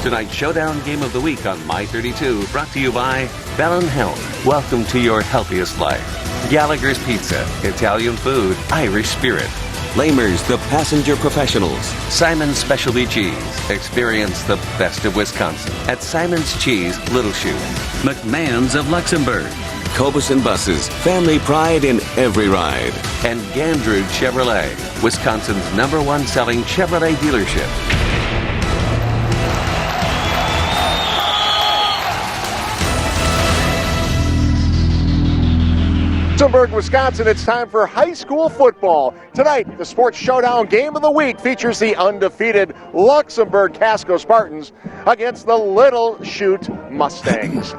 Tonight's Showdown Game of the Week on My 32, brought to you by Bellin Health. Welcome to your healthiest life. Gallagher's Pizza, Italian food, Irish spirit. Lamers, the passenger professionals. Simon's Specialty Cheese. Experience the best of Wisconsin at Simon's Cheese, Little Chute. McMahon's of Luxemburg. Cobus Buses, family pride in every ride. And Gandrud Chevrolet, Wisconsin's #1 selling Chevrolet dealership. Luxemburg, Wisconsin, it's time for high school football. Tonight, the Sports Showdown Game of the Week features the undefeated Luxemburg-Casco Spartans against the Little Chute Mustangs.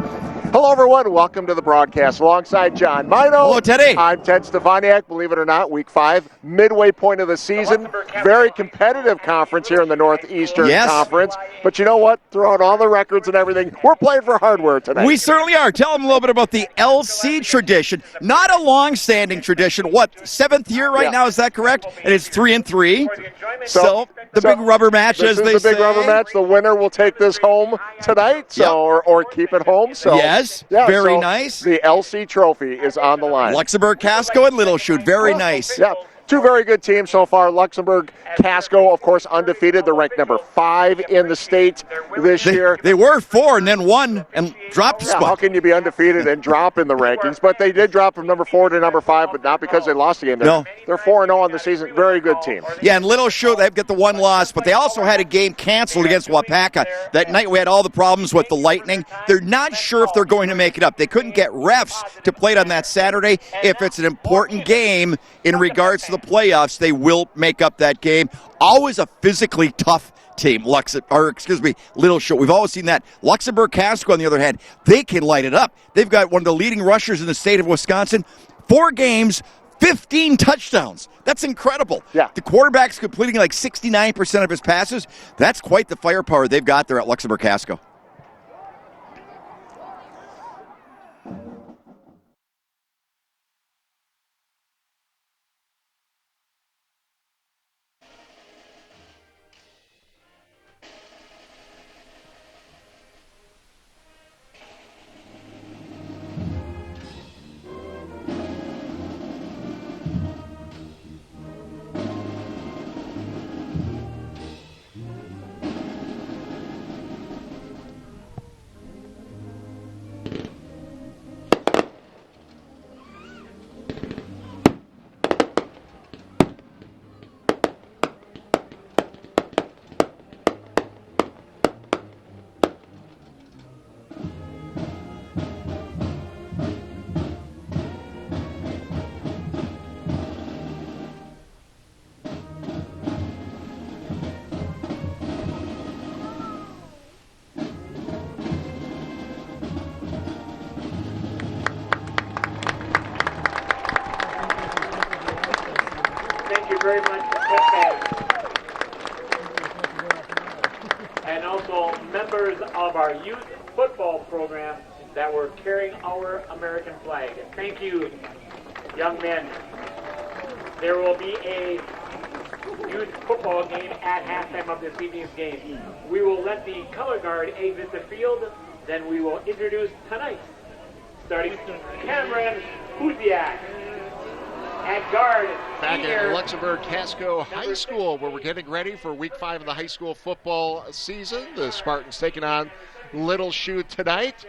Hello, everyone. Welcome to the broadcast. Alongside John Mino. Hello, Teddy. I'm Ted Stefaniak. Believe it or not, Week 5, midway point of the season. Very competitive conference here in the Northeastern Conference. But you know what? Throughout all the records and everything, we're playing for hardware tonight. We certainly are. Tell them a little bit about the LC tradition. Not a long-standing tradition. What, 7th year right now? Is that correct? And it's 3-3. So the big rubber match, as they say. This is the big rubber match. The winner will take this home tonight, or keep it home. So very nice. The LC trophy is on the line. Luxemburg-Casco and Little Chute. Very nice. Yeah. Two very good teams so far. Luxemburg-Casco, of course, undefeated. They're ranked number 5 in the state this year. They were 4 and then 1 and dropped a spot. How can you be undefeated and drop in the rankings? But they did drop from number 4 to number 5, but not because they lost the game. They're 4-0 on the season. Very good team. Yeah, and Little Chute, they've got the 1 loss, but they also had a game canceled against Wapaka. That night we had all the problems with the lightning. They're not sure if they're going to make it up. They couldn't get refs to play it on that Saturday. If it's an important game in regards to the playoffs, they will make up that game. Always a physically tough team, Little Chute. We've always seen that. Luxemburg-Casco, on the other hand, they can light it up. They've got one of the leading rushers in the state of Wisconsin. 4 games, 15 touchdowns. That's incredible. Yeah. The quarterback's completing like 69% of his passes. That's quite the firepower they've got there at Luxemburg-Casco. Very much, and also members of our youth football program that were carrying our American flag. Thank you, young men. There will be a youth football game at halftime of this evening's game. We will let the color guard exit the field, then we will introduce tonight's starting Cameron Huziak. At guard, back at Luxemburg-Casco High School, where we're getting ready for Week 5 of the high school football season. The Spartans taking on Little Chute tonight.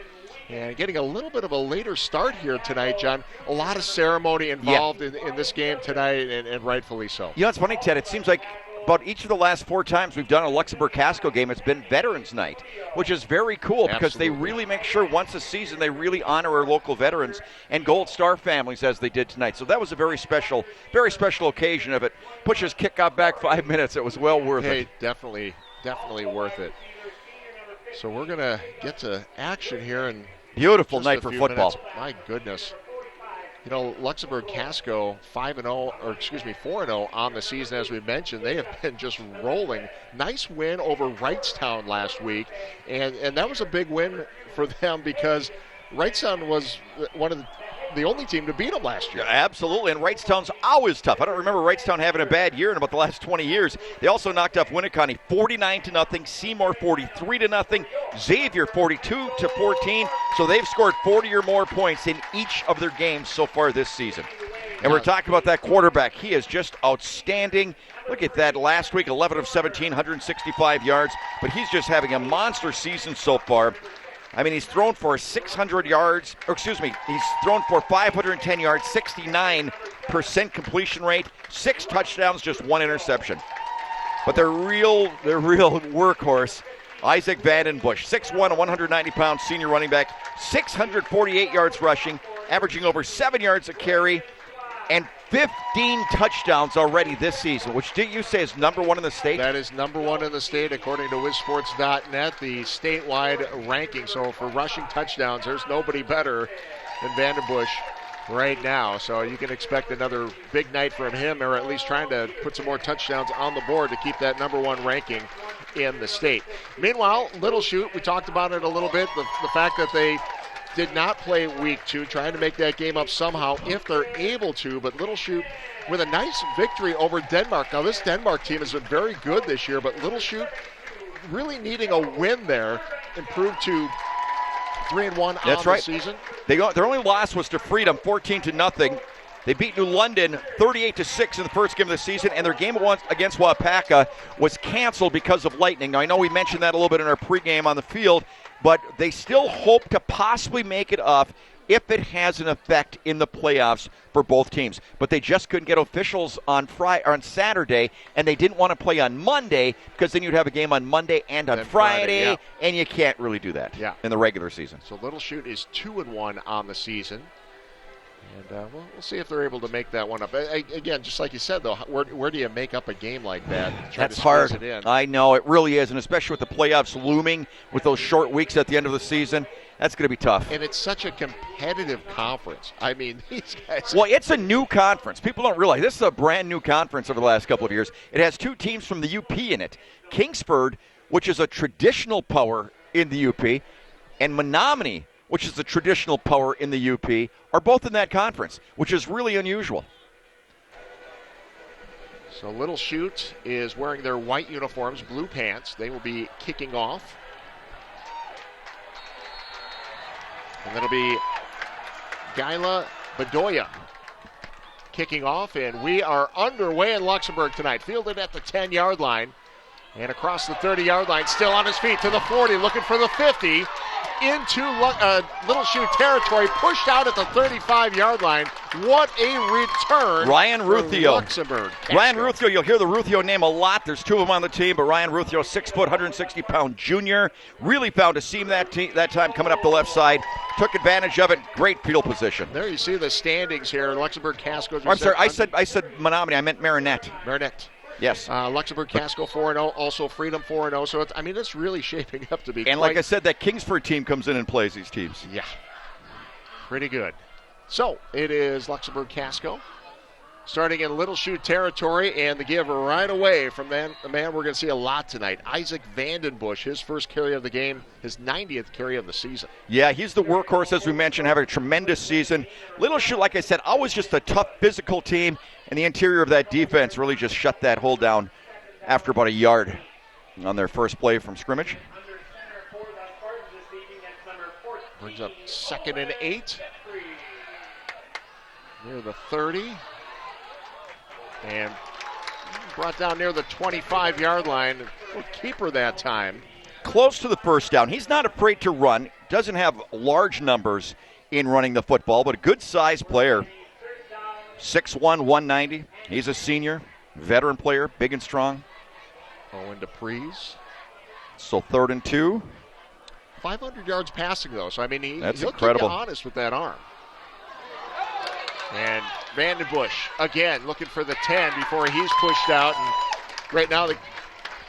And getting a little bit of a later start here tonight, John. A lot of ceremony involved in this game tonight, and rightfully so. You know, it's funny, Ted. It seems like about each of the last 4 times we've done a Luxemburg-Casco game, it's been Veterans Night, which is very cool because they really make sure once a season they really honor our local veterans and Gold Star families as they did tonight. So that was a very special occasion. If it pushes kickoff back 5 minutes, it was well worth it. Definitely worth it. So we're going to get to action here. And beautiful night for football. Minutes. My goodness. You know, Luxemburg-Casco 4-0 on the season, as we mentioned. They have been just rolling. Nice win over Wrightstown last week, and that was a big win for them because Wrightstown was one of the only team to beat them last year. Yeah, absolutely, and Wrightstown's always tough. I don't remember Wrightstown having a bad year in about the last 20 years. They also knocked off Winneconne 49-0, Seymour 43-0, Xavier 42-14. So they've scored 40 or more points in each of their games so far this season. And we're talking about that quarterback. He is just outstanding. Look at that. Last week, 11 of 17, 165 yards. But he's just having a monster season so far. I mean, he's thrown for 600 yards. He's thrown for 510 yards, 69% completion rate, 6 touchdowns, just 1 interception. But their real workhorse, Isaac Vandenberg, 6'1", a 190-pound senior running back, 648 yards rushing, averaging over 7 yards a carry, and 15 touchdowns already this season, which didn't you say is number 1 in the state? That is number 1 in the state, according to WizSports.net, the statewide ranking. So for rushing touchdowns, there's nobody better than Vandenberg right now. So you can expect another big night from him, or at least trying to put some more touchdowns on the board to keep that number 1 ranking in the state. Meanwhile, Little Chute, we talked about it a little bit, the fact that they did not play week 2, trying to make that game up somehow if they're able to, but Little Chute with a nice victory over Denmark. Now this Denmark team has been very good this year, but Little Chute really needing a win there, improved to 3-1 on the season. Their only loss was to Freedom, 14-0. They beat New London 38-6 in the first game of the season, and their game against Wapaka was canceled because of lightning. Now, I know we mentioned that a little bit in our pregame on the field, but they still hope to possibly make it up if it has an effect in the playoffs for both teams. But they just couldn't get officials on Saturday, and they didn't want to play on Monday because then you'd have a game on Monday and on Friday, and you can't really do that in the regular season. So Little Chute is 2-1 on the season. And we'll see if they're able to make that one up. Again, just like you said, though, where do you make up a game like that? That's hard. It in? I know, it really is, and especially with the playoffs looming, with those short weeks at the end of the season, that's going to be tough. And it's such a competitive conference. I mean, these guys. Well, it's a new conference. People don't realize this is a brand new conference over the last couple of years. It has 2 teams from the UP in it. Kingsford, which is a traditional power in the UP, and Menominee, which is the traditional power in the UP, are both in that conference, which is really unusual. So Little Chute is wearing their white uniforms, blue pants. They will be kicking off. And that'll be Gila Bedoya kicking off, and we are underway in Luxembourg tonight. Fielded at the 10-yard line and across the 30-yard line, still on his feet to the 40, looking for the 50. Into Little Chute territory, pushed out at the 35-yard line. What a return. Ryan Ruthio. Luxemburg-Casco. Ryan Ruthio, you'll hear the Ruthio name a lot. There's 2 of them on the team, but Ryan Ruthio, 6 foot, 160-pound junior, really found a seam that time coming up the left side. Took advantage of it. Great field position. There you see the standings here. Luxembourg-Casco. I'm sorry, I said Menominee. I meant Marinette. Marinette. Yes. Luxembourg-Casco 4-0, also Freedom 4-0. So, it's really shaping up to be And like I said, that Kingsford team comes in and plays these teams. Yeah. Pretty good. So, it is Luxembourg-Casco starting in Little Chute territory, and the give right away from the man we're going to see a lot tonight, Isaac Vandenberg, his first carry of the game, his 90th carry of the season. Yeah, he's the workhorse, as we mentioned, having a tremendous season. Little Chute, like I said, always just a tough physical team, and the interior of that defense really just shut that hole down after about a yard on their first play from scrimmage. Brings up 2nd and 8. Near the 30. And brought down near the 25-yard line. Keeper that time. Close to the first down. He's not afraid to run. Doesn't have large numbers in running the football, but a good-sized player. 6'1", 190. He's a senior, veteran player, big and strong. Owen DePreez. So 3rd and 2. 500 yards passing, though. So, That's he'll incredible. Keep you honest with that arm. And Vandenberg, again, looking for the 10 before he's pushed out. And right now, the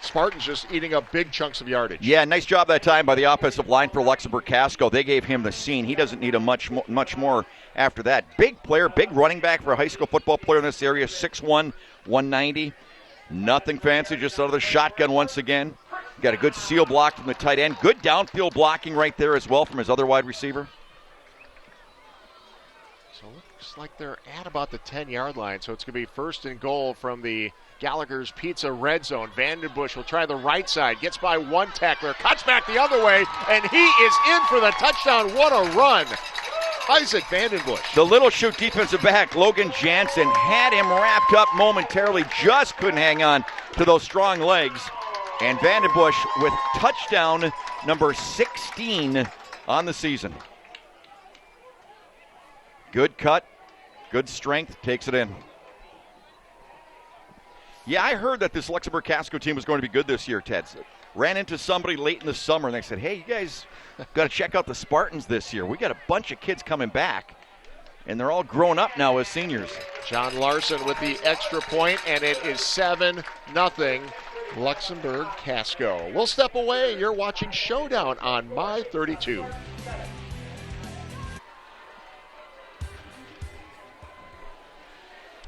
Spartans just eating up big chunks of yardage. Yeah, nice job that time by the offensive line for Luxembourg-Casco. They gave him the scene. He doesn't need a much more after that. Big player, big running back for a high school football player in this area, 6'1", 190. Nothing fancy, just out of the shotgun once again. Got a good seal block from the tight end. Good downfield blocking right there as well from his other wide receiver. So it looks like they're at about the 10-yard line. So it's going to be first and goal from the Gallagher's Pizza red zone. Vandenberg will try the right side. Gets by one tackler. Cuts back the other way. And he is in for the touchdown. What a run. Isaac Vandenberg. The Little Chute defensive back, Logan Janssen, had him wrapped up momentarily. Just couldn't hang on to those strong legs. And Vandenberg with touchdown number 16 on the season. Good cut, good strength, takes it in. Yeah, I heard that this Luxemburg-Casco team was going to be good this year, Ted. Ran into somebody late in the summer, and they said, hey, you guys got to check out the Spartans this year. We got a bunch of kids coming back, and they're all grown up now as seniors. John Larson with the extra point, and it is 7-0 Luxemburg-Casco. We'll step away. You're watching Showdown on My 32.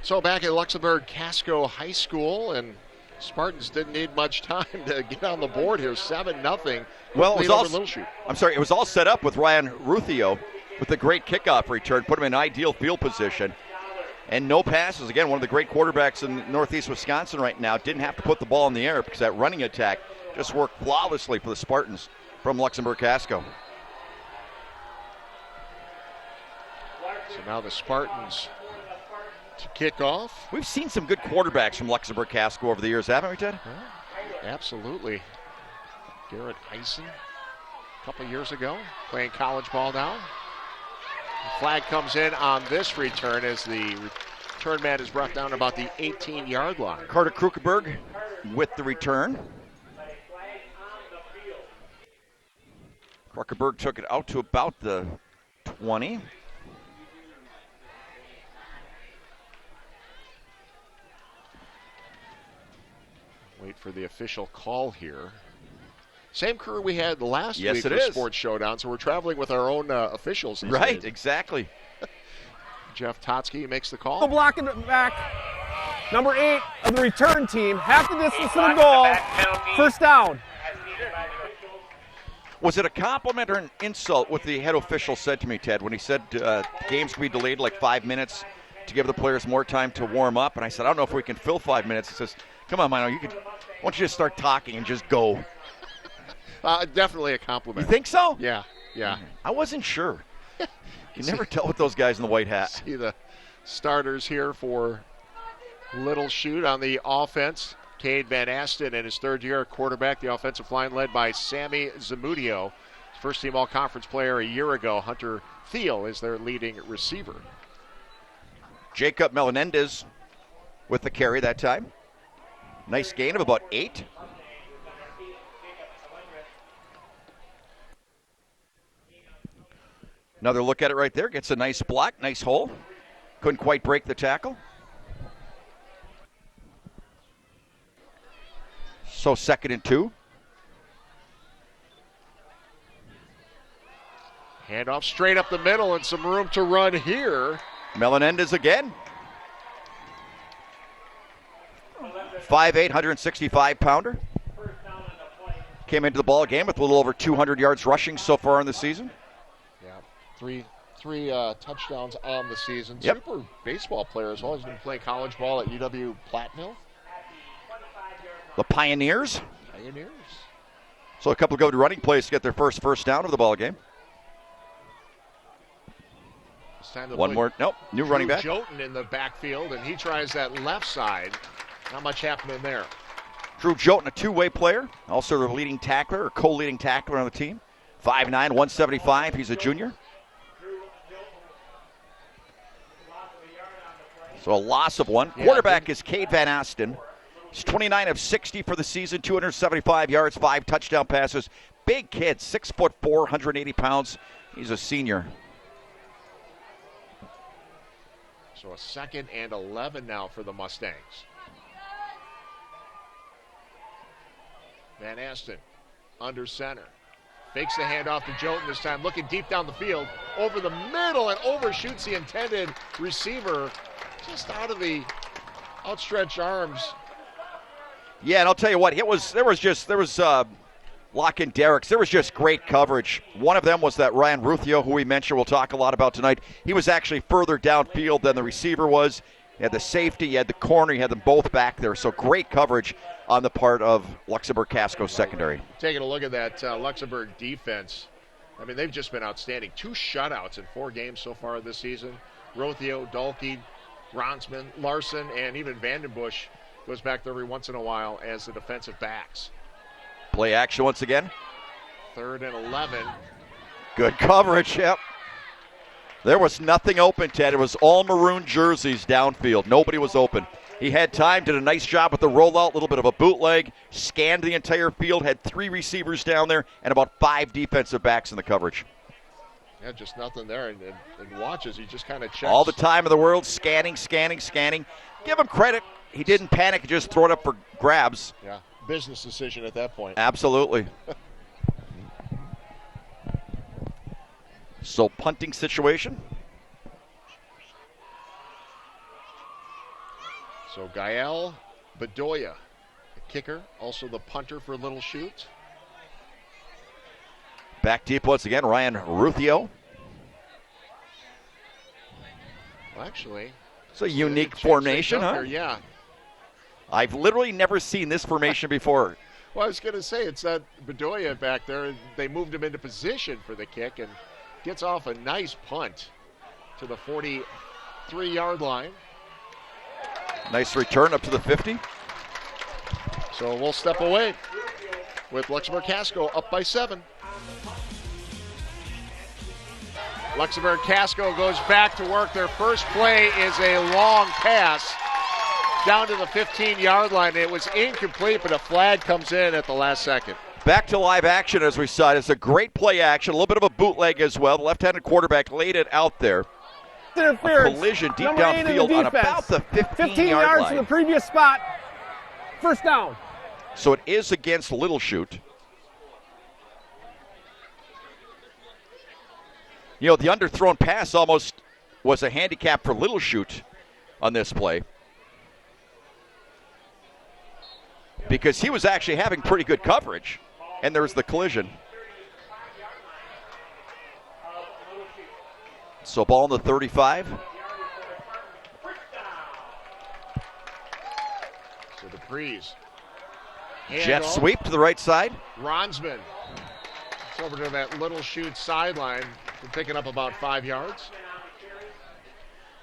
So back at Luxemburg-Casco High School, and Spartans didn't need much time to get on the board here. 7-0. Well, it was all, Little Chute. it was all set up with Ryan Ruthio with a great kickoff return, put him in ideal field position. And no passes. Again, one of the great quarterbacks in Northeast Wisconsin right now. Didn't have to put the ball in the air because that running attack just worked flawlessly for the Spartans from Luxemburg-Casco. So now the Spartans to kick off. We've seen some good quarterbacks from Luxemburg-Casco over the years, haven't we, Ted? Absolutely. Garrett Eisen a couple years ago, playing college ball now. The flag comes in on this return as the return man is brought down about the 18-yard line. Carter Krukenberg with the return. Krukenberg took it out to about the 20. Wait for the official call here. Same crew we had last yes, week it for is. Sports Showdown, so we're traveling with our own officials. Right, days. exactly. Jeff Totsky makes the call. The block in the back. Number 8 of the return team, half the distance to the goal. First down. Was it a compliment or an insult what the head official said to me, Ted, when he said games could be delayed like 5 minutes to give the players more time to warm up? And I said, I don't know if we can fill 5 minutes. He says, come on, Mino, why don't you just start talking and just go? Definitely a compliment. You think so? Yeah. I wasn't sure. You never tell with those guys in the white hat. See the starters here for Little Chute on the offense. Cade Van Asten in his third year at quarterback. The offensive line led by Sammy Zamudio. First team all-conference player a year ago. Hunter Thiel is their leading receiver. Jacob Melendez with the carry that time. Nice gain of about 8. Another look at it right there. Gets a nice block, nice hole. Couldn't quite break the tackle. So 2nd and 2. Handoff straight up the middle and some room to run here. Melendez again. 5'8", 165-pounder. Came into the ball game with a little over 200 yards rushing so far in the season. Yeah, three touchdowns on the season. Yep. Super baseball player as well. He's been playing college ball at UW Platteville. The Pioneers. Pioneers. So a couple of good running plays to get their first down of the ball game. It's time to One put more. Nope. New Drew running back. Jolton in the backfield, and he tries that left side. Not much happening there. Drew Jolton, a two-way player. Also the leading tackler or co-leading tackler on the team. 5'9", 175. He's a junior. So a loss of one. Yeah, Quarterback is Cade Van Asten. He's 29 of 60 for the season, 275 yards, 5 touchdown passes. Big kid, 6'4", 180 pounds. He's a senior. So a 2nd and 11 now for the Mustangs. Van Asten under center. Fakes the handoff to Jolton this time, looking deep down the field. Over the middle and overshoots the intended receiver just out of the outstretched arms. Yeah, and I'll tell you what, there was a lock in Derricks. There was just great coverage. One of them was that Ryan Ruthio, who we mentioned we'll talk a lot about tonight. He was actually further downfield than the receiver was. You had the safety, you had the corner, you had them both back there. So great coverage on the part of Luxemburg-Casco secondary. Taking a look at that Luxemburg defense, I mean, they've just been outstanding. 2 shutouts in 4 games so far this season. Rothio, Dahlke, Ronsman, Larson, and even Vandenberg goes back there every once in a while as the defensive backs. Play action once again. 3rd and 11. Good coverage, yep. There was nothing open, Ted. It was all maroon jerseys downfield. Nobody was open. He had time, did a nice job with the rollout, a little bit of a bootleg, scanned the entire field, had 3 receivers down there, and about 5 defensive backs in the coverage. Yeah, just nothing there. And watches, he just kind of checks. All the time in the world, scanning. Give him credit. He didn't panic and just throw it up for grabs. Yeah, business decision at that point. Absolutely. So punting situation. So Gael Bedoya, the kicker, also the punter for Little Chute. Back deep once again, Ryan Ruthio. Well, actually, it's a unique formation, huh? Yeah. I've literally never seen this formation before. Well, I was going to say, it's that Bedoya back there. They moved him into position for the kick and gets off a nice punt to the 43-yard line. Nice return up to the 50. So we'll step away with Luxemburg-Casco up by 7. Luxemburg-Casco goes back to work. Their first play is a long pass down to the 15-yard line. It was incomplete, but a flag comes in at the last second. Back to live action as we saw it. It's a great play action, a little bit of a bootleg as well. The left-handed quarterback laid it out there. Interference. A collision deep Number 8 downfield on about the 15 15-yard yards line. from the previous spot. First down. So it is against Little Chute. You know, the underthrown pass almost was a handicap for Little Chute on this play, because he was actually having pretty good coverage, and there was the collision. So ball in the 35. So Dupree's. Jet sweep to the right side. Ronsman. It's over to that Little Chute sideline. We're picking up about 5 yards.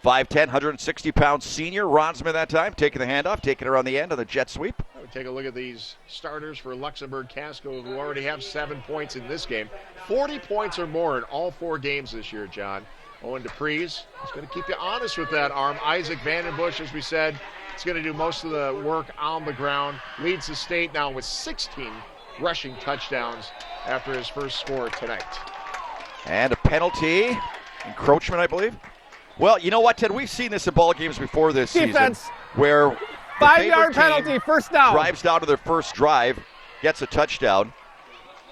5'10", 160-pound senior. Ronsman that time, taking the handoff, taking it around the end on the jet sweep. Take a look at these starters for Luxemburg-Casco, who already have 7 points in this game. 40 points or more in all 4 games this year, John. Owen Dupree's is going to keep you honest with that arm. Isaac Vandenberg, as we said, is going to do most of the work on the ground. Leads the state now with 16 rushing touchdowns after his first score tonight. And a penalty. Encroachment, I believe. Well, you know what, Ted? We've seen this in ball games before this Defense. season, where 5-yard penalty, first down. Drives down to their first drive, gets a touchdown.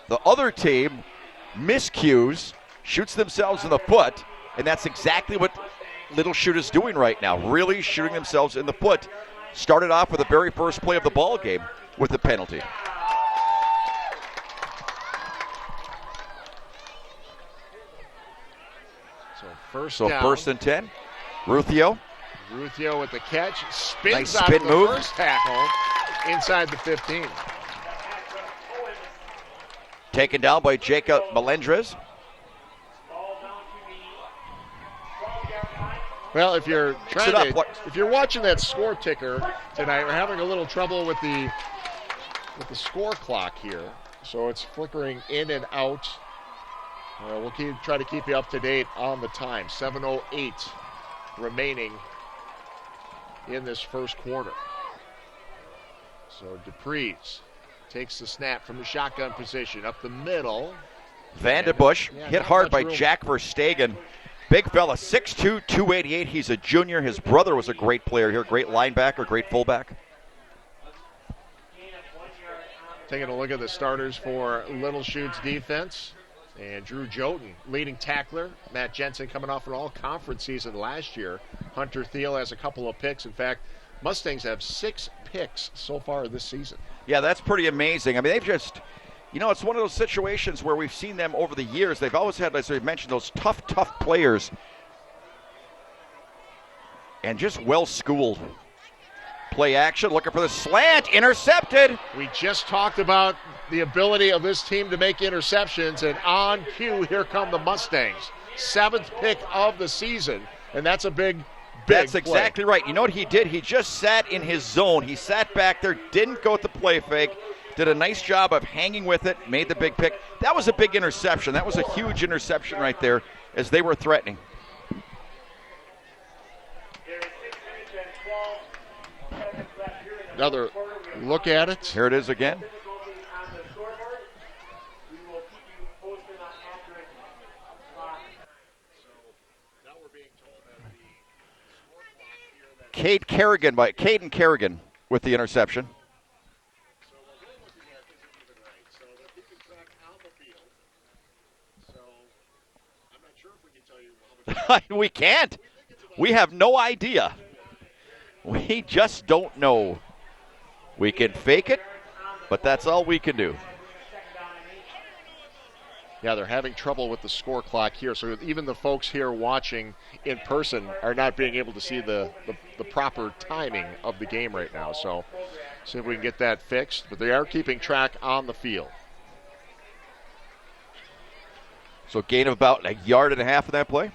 The other team miscues, shoots themselves in the foot, and that's exactly what Little Chute is doing right now, really shooting themselves in the foot. Started off with the very first play of the ball game with the penalty. So down. First and 10. Ruthio with the catch. Spins nice out spin of the move. first tackle inside the 15. Taken down by Jacob Melendrez. Well, if you're watching that score ticker tonight, we're having a little trouble with the score clock here. So it's flickering in and out. We'll try to keep you up to date on the time. 7:08 remaining in this first quarter. So Dupree's takes the snap from the shotgun position up the middle. Vandenberg hit hard by Jack Verstegen. Big fella, 6'2", 288. He's a junior. His brother was a great player here, great linebacker, great fullback. Taking a look at the starters for Little Chute's defense. And Drew Joten, leading tackler. Matt Janssen coming off an all-conference season last year. Hunter Thiel has a couple of picks. In fact, Mustangs have 6 picks so far this season. Yeah, that's pretty amazing. I mean, they've just You know, it's one of those situations where we've seen them over the years. They've always had, as we mentioned, those tough players. And just well-schooled. Play action, looking for the slant, intercepted. We just talked about the ability of this team to make interceptions, and on cue, here come the Mustangs. 7th pick of the season, and that's a big That's play. exactly right. You know what he did? He just sat in his zone. He sat back there, didn't go with the play fake, did a nice job of hanging with it, made the big pick. That was a big interception. That was a huge interception right there as they were threatening. Another look at it. Here it is again. Caden Kerrigan with the interception. We can't. We have no idea. We just don't know. We can fake it, but that's all we can do. Yeah, they're having trouble with the score clock here, so even the folks here watching in person are not being able to see the proper timing of the game right now. So see if we can get that fixed, but they are keeping track on the field. So gain of about 1.5 yards in that play.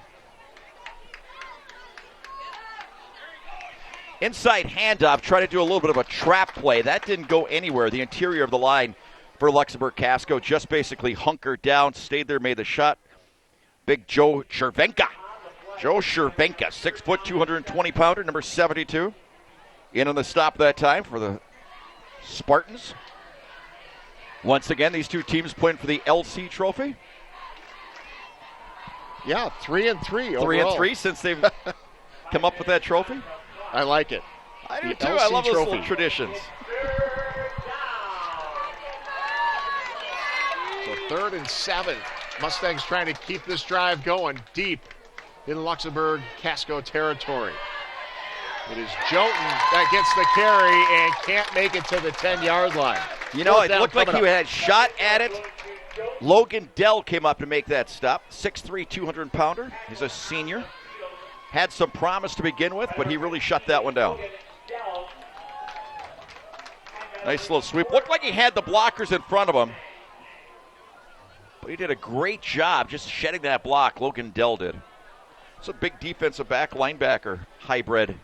Inside handoff, try to do a little bit of a trap play. That didn't go anywhere. The interior of the line for Luxemburg-Casco just basically hunkered down, stayed there, made the shot. Big Joe Chervenka. Joe Chervenka, 6 foot, 220-pounder, number 72. In on the stop that time for the Spartans. Once again, these two teams playing for the LC trophy. Yeah, 3-3 overall. 3-3 since they've come up with that trophy. I like it. I do The too. LC I love those trophy. little traditions. So 3rd and 7. Mustangs trying to keep this drive going deep in Luxemburg-Casco territory. It is Jotun that gets the carry and can't make it to the 10-yard line. You know, it Fourth looked down like he coming up. had shot at it. Logan Dell came up to make that stop. 6'3", 200-pounder. He's a senior. Had some promise to begin with, but he really shut that one down. Nice little sweep. Looked like he had the blockers in front of him. But he did a great job just shedding that block. Logan Dell did. It's a big defensive back, linebacker hybrid.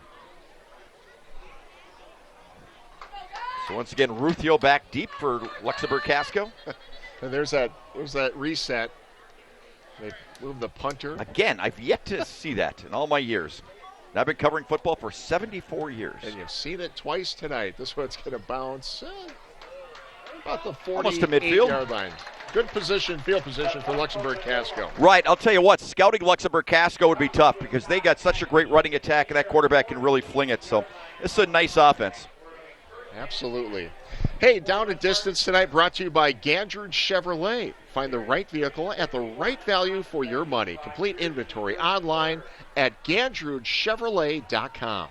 So once again, Ruthio back deep for Luxemburg-Casco. And there's that reset. They moved the punter. Again, I've yet to see that in all my years. And I've been covering football for 74 years. And you've seen it twice tonight. This one's going to bounce about the Almost to midfield. 48-yard line. Good position, field position for Luxemburg-Casco. Right, I'll tell you what, scouting Luxemburg-Casco would be tough because they got such a great running attack and that quarterback can really fling it. So it's a nice offense. Absolutely. Hey, Down and Distance tonight brought to you by Gandrud Chevrolet. Find the right vehicle at the right value for your money. Complete inventory online at GandrudChevrolet.com.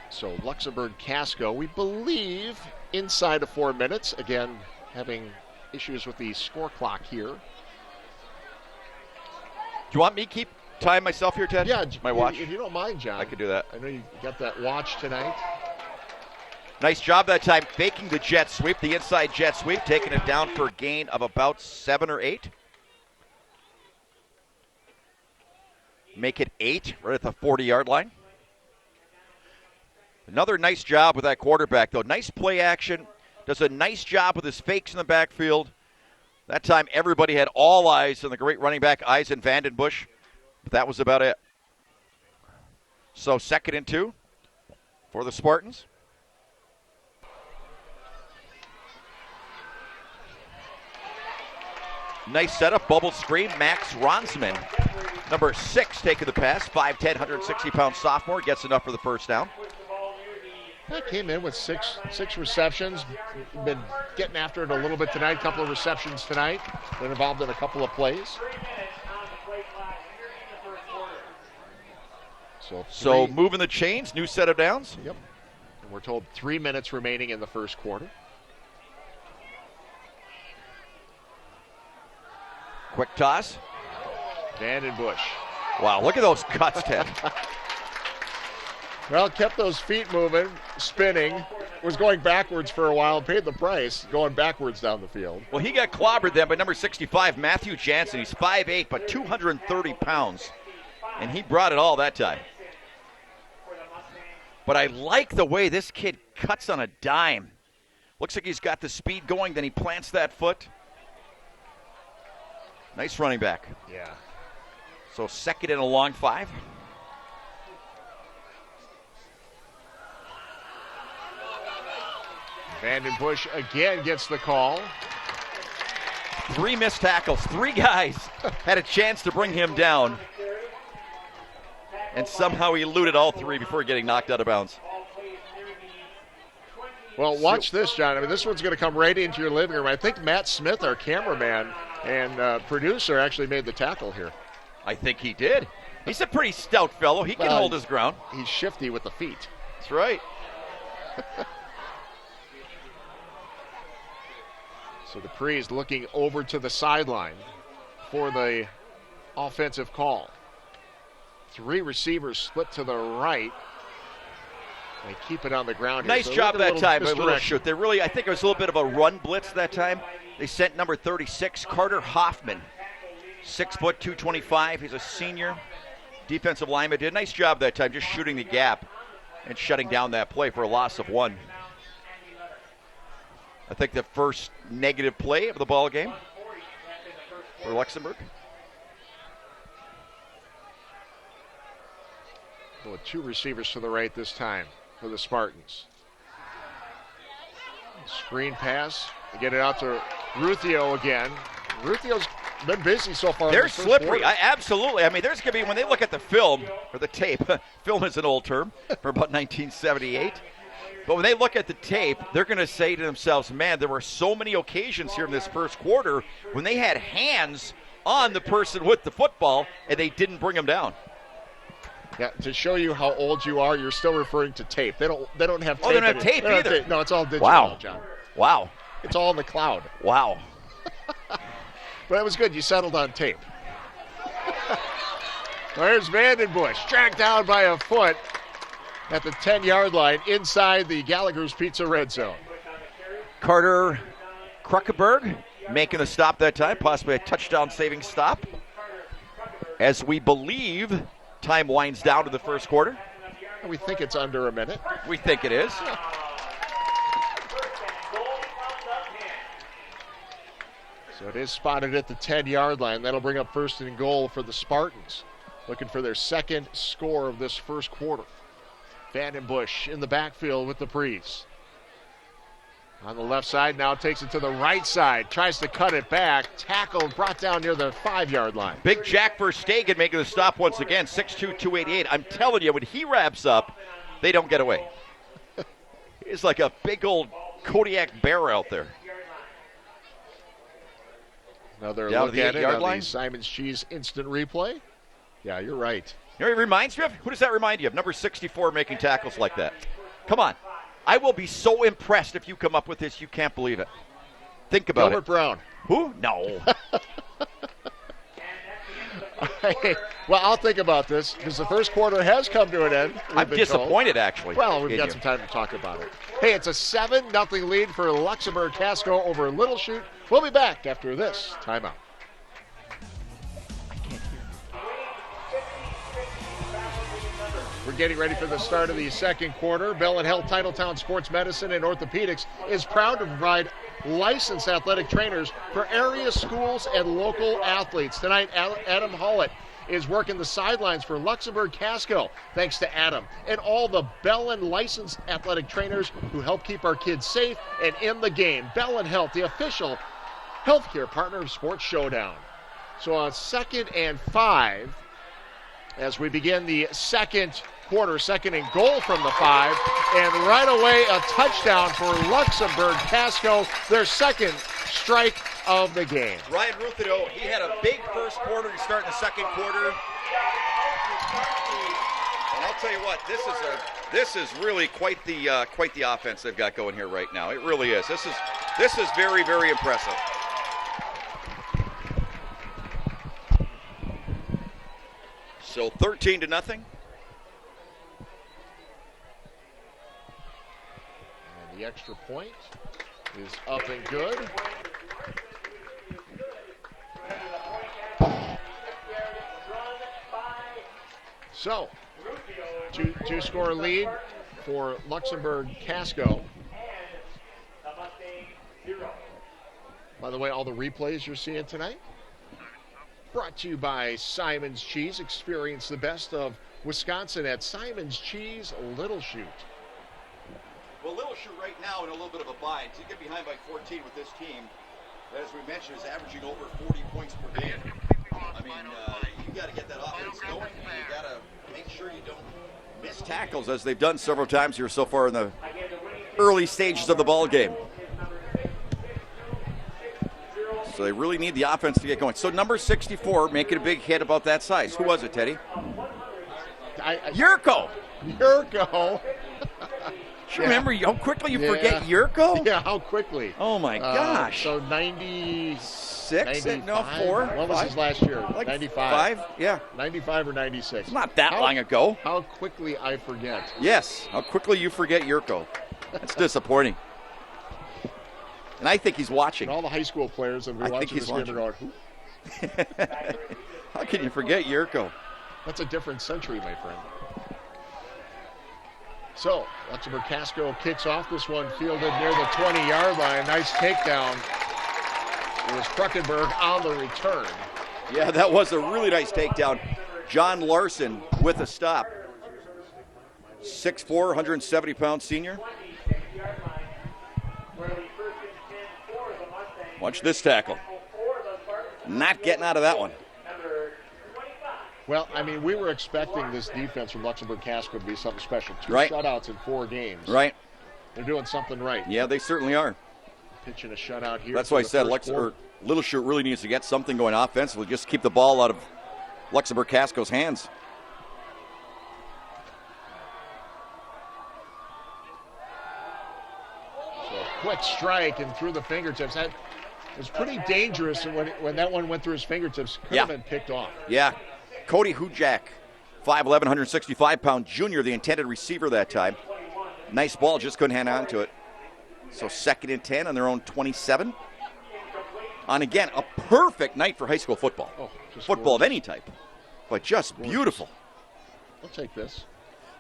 So Luxemburg-Casco, we believe, inside of 4 minutes. Again, having issues with the score clock here. Do you want me to keep time myself here, Ted? Yeah, my watch. If you don't mind, John. I could do that. I know you got that watch tonight. Nice job that time, faking the jet sweep, the inside jet sweep, taking it down for a gain of about 7 or 8. Make it 8 right at the 40-yard line. Another nice job with that quarterback, though. Nice play action. Does a nice job with his fakes in the backfield. That time, everybody had all eyes on the great running back, Eisen Vandenbush. But that was about it. So 2nd and 2 for the Spartans. Nice setup, bubble screen. Max Ronsman, number 6, taking the pass. 5'10", 160-pound sophomore, gets enough for the first down. That came in with six receptions. Been getting after it a little bit tonight. A couple of receptions tonight. Been involved in a couple of plays. So moving the chains, new set of downs. Yep. And we're told 3 minutes remaining in the first quarter. Quick toss. Vandenberg. Wow, look at those cuts, Ted. Well, kept those feet moving, spinning. Was going backwards for a while, paid the price, going backwards down the field. Well, he got clobbered then by number 65, Matthew Janssen. He's 5'8", but 230 pounds. And he brought it all that time. But I like the way this kid cuts on a dime. Looks like he's got the speed going, then he plants that foot. Nice running back. Yeah. So second and a long 5. Vandenberg again gets the call. 3 missed tackles. 3 guys had a chance to bring him down. And somehow he eluded all 3 before getting knocked out of bounds. Well, watch this, John. I mean, this one's going to come right into your living room. I think Matt Smith, our cameraman and producer, actually made the tackle here. I think he did. He's a pretty stout fellow. He can hold his ground. He's shifty with the feet. That's right. So Dupree's looking over to the sideline for the offensive call. 3 receivers split to the right. They keep it on the ground here. Nice job that time by Little Chute. They really, I think it was a little bit of a run blitz that time. They sent number 36, Carter Hoffman. 6 foot, 225. He's a senior defensive lineman. Did a nice job that time just shooting the gap and shutting down that play for a loss of 1. I think the first negative play of the ball game for Luxemburg. Well, 2 receivers to the right this time for the Spartans. Screen pass. They get it out to Ruthio again. Ruthio's been busy so far. They're slippery. Absolutely. I mean, there's going to be, when they look at the film, or the tape, film is an old term for about 1978. But when they look at the tape, they're going to say to themselves, man, there were so many occasions here in this first quarter when they had hands on the person with the football and they didn't bring them down. Yeah, to show you how old you are, you're still referring to tape. They don't have tape. Oh, they don't have tape either. No, it's all digital, wow. John. Wow. It's all in the cloud. Wow. But it was good. You settled on tape. There's Vandenberg, tracked down by a foot at the 10-yard line inside the Gallagher's Pizza red zone. Carter Kruckenberg making the stop that time, possibly a touchdown-saving stop. As we believe time winds down to the first quarter. We think it's under a minute. We think it is. So it is spotted at the 10-yard line. That'll bring up first and goal for the Spartans, looking for their second score of this first quarter. Vandenberg in the backfield with the Prees. On the left side, now takes it to the right side. Tries to cut it back. Tackled, brought down near the 5-yard line. Big Jack Verstegen making the stop once again. 6'2", 288. I'm telling you, when he wraps up, they don't get away. He's like a big old Kodiak bear out there. Another down look the at it on line. the Simon's Cheese instant replay. Yeah, you're right. You know what it reminds me of? Who does that remind you of? Number 64 making tackles like that. Come on. I will be so impressed if you come up with this. You can't believe it. Think about Gilbert it. Brown. Who? No. Well, I'll think about this because the first quarter has come to an end. I'm disappointed, actually. Well, we've got some time to talk about it. Hey, it's a 7-0 lead for Luxemburg-Casco over Little Chute. We'll be back after this timeout. We're getting ready for the start of the second quarter. Bell and Health Titletown Sports Medicine and Orthopedics is proud to provide licensed athletic trainers for area schools and local athletes. Tonight, Adam Hollett is working the sidelines for Luxemburg-Casco. Thanks to Adam and all the Bell and licensed athletic trainers who help keep our kids safe and in the game. Bell and Health, the official healthcare partner of Sports Showdown. So on 2nd and 5, as we begin the second quarter, 2nd and goal from the 5, and right away a touchdown for Luxemburg-Casco, their second strike of the game. Ryan Ruthino, he had a big first quarter to start in the second quarter. And I'll tell you what, this is really quite the offense they've got going here right now. It really is. This is very, very impressive. So 13-0. And the extra point is up and good. So, two-score lead for Luxemburg-Casco. By the way, all the replays you're seeing tonight, brought to you by Simon's Cheese. Experience the best of Wisconsin at Simon's Cheese, Little Chute. Well, Little Chute right now in a little bit of a bind. To get behind by 14 with this team, as we mentioned, is averaging over 40 points per game. I mean, you got to get that offense going. You got to make sure you don't miss tackles, as they've done several times here so far in the early stages of the ball game. So they really need the offense to get going. So number 64 making a big hit about that size. Who was it, Teddy? Yurko. Yurko. Do you remember how quickly you forget Yurko? Yeah, how quickly. Oh, my gosh. So 96? 4. What was his last year? Like 95. 5? Yeah. 95 or 96. It's not that long ago. How quickly I forget. Yes, how quickly you forget Yurko. That's disappointing. And I think he's watching. And all the high school players that we watching this game are going, who? How can you forget Yurko? That's a different century, my friend. So, Luxemburg-Casco kicks off this one, fielded near the 20-yard line. Nice takedown. It was Kruckenberg on the return. Yeah, that was a really nice takedown. John Larson with a stop. 6'4", 170-pound senior. Watch this tackle. Not getting out of that one. Well, I mean, we were expecting this defense from Luxemburg-Casco to be something special. 2 right. shutouts in 4 games. Right. They're doing something right. Yeah, they certainly are. Pitching a shutout here. That's why I said Little Chute really needs to get something going offensively. Just keep the ball out of Luxemburg-Casco's hands. So a quick strike and through the fingertips. That was pretty dangerous when that one went through his fingertips. Could have been picked off. Yeah. Cody Hujak, 5'11", 165-pound junior, the intended receiver that time. Nice ball, just couldn't hang on to it. So 2nd and 10 on their own 27. On, again, a perfect night for high school football. Oh, football of any type, but just beautiful. I'll take this.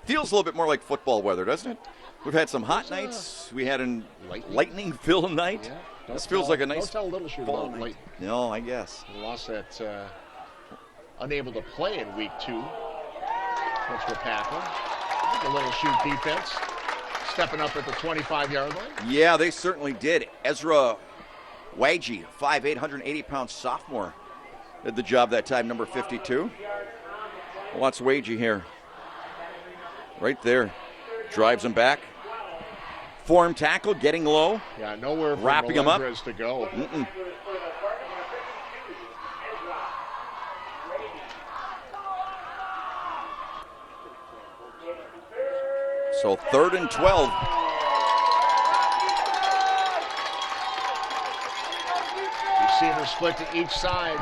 Feels a little bit more like football weather, doesn't it? We've had some hot nights. We had a lightning-filled night. Yeah. This feels like a nice Don't tell Little Chute about lightning. No, I guess. We lost that, unable to play in week 2. That's Wapaka. The Little Chute defense stepping up at the 25-yard line. Yeah, they certainly did. Ezra Wagee, 5'8", 180-pound sophomore, did the job that time, number 52. Watch Wagee here. Right there. Drives him back. Form tackle, getting low. Yeah, nowhere for wrapping him up to go. So 3rd and 12. Receivers split to each side.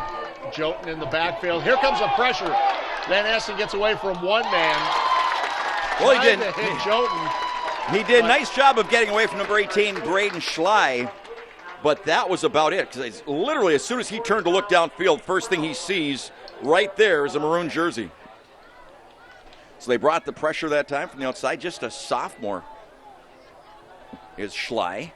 Jotun in the backfield. Here comes the pressure. Van Essen gets away from one man. Well, he did. Hit Jotun. He did a nice job of getting away from number 18, Braden Schleich, but that was about it. Because literally, as soon as he turned to look downfield, first thing he sees right there is a maroon jersey. So they brought the pressure that time from the outside. Just a sophomore is Schleich.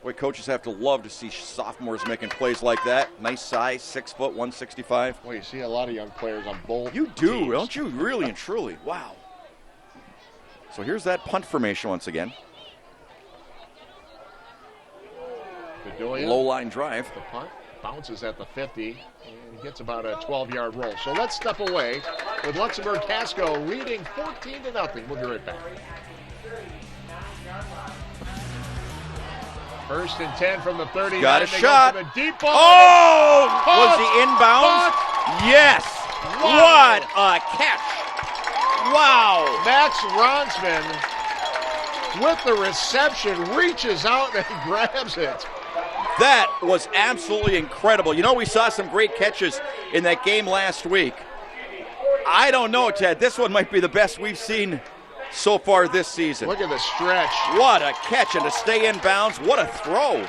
Boy, coaches have to love to see sophomores making plays like that. Nice size, 6 foot, 165. Well, you see a lot of young players on both You do, teams. don't you? Really and truly. Wow. So here's that punt formation once again. Bedoya, low line drive. The punt bounces at the 50 and gets about a 12-yard roll. So let's step away with Luxemburg-Casco leading 14-0. We'll be right back. 1st and 10 from the 30. Got a shot. A deep ball. Oh! Caught. Was he inbounds? Caught. Yes. Wow. What a catch. Wow. Max Ronsman with the reception reaches out and grabs it. That was absolutely incredible. You know, we saw some great catches in that game last week. I don't know, Ted. This one might be the best we've seen so far this season. Look at the stretch. What a catch, and to stay in bounds, what a throw.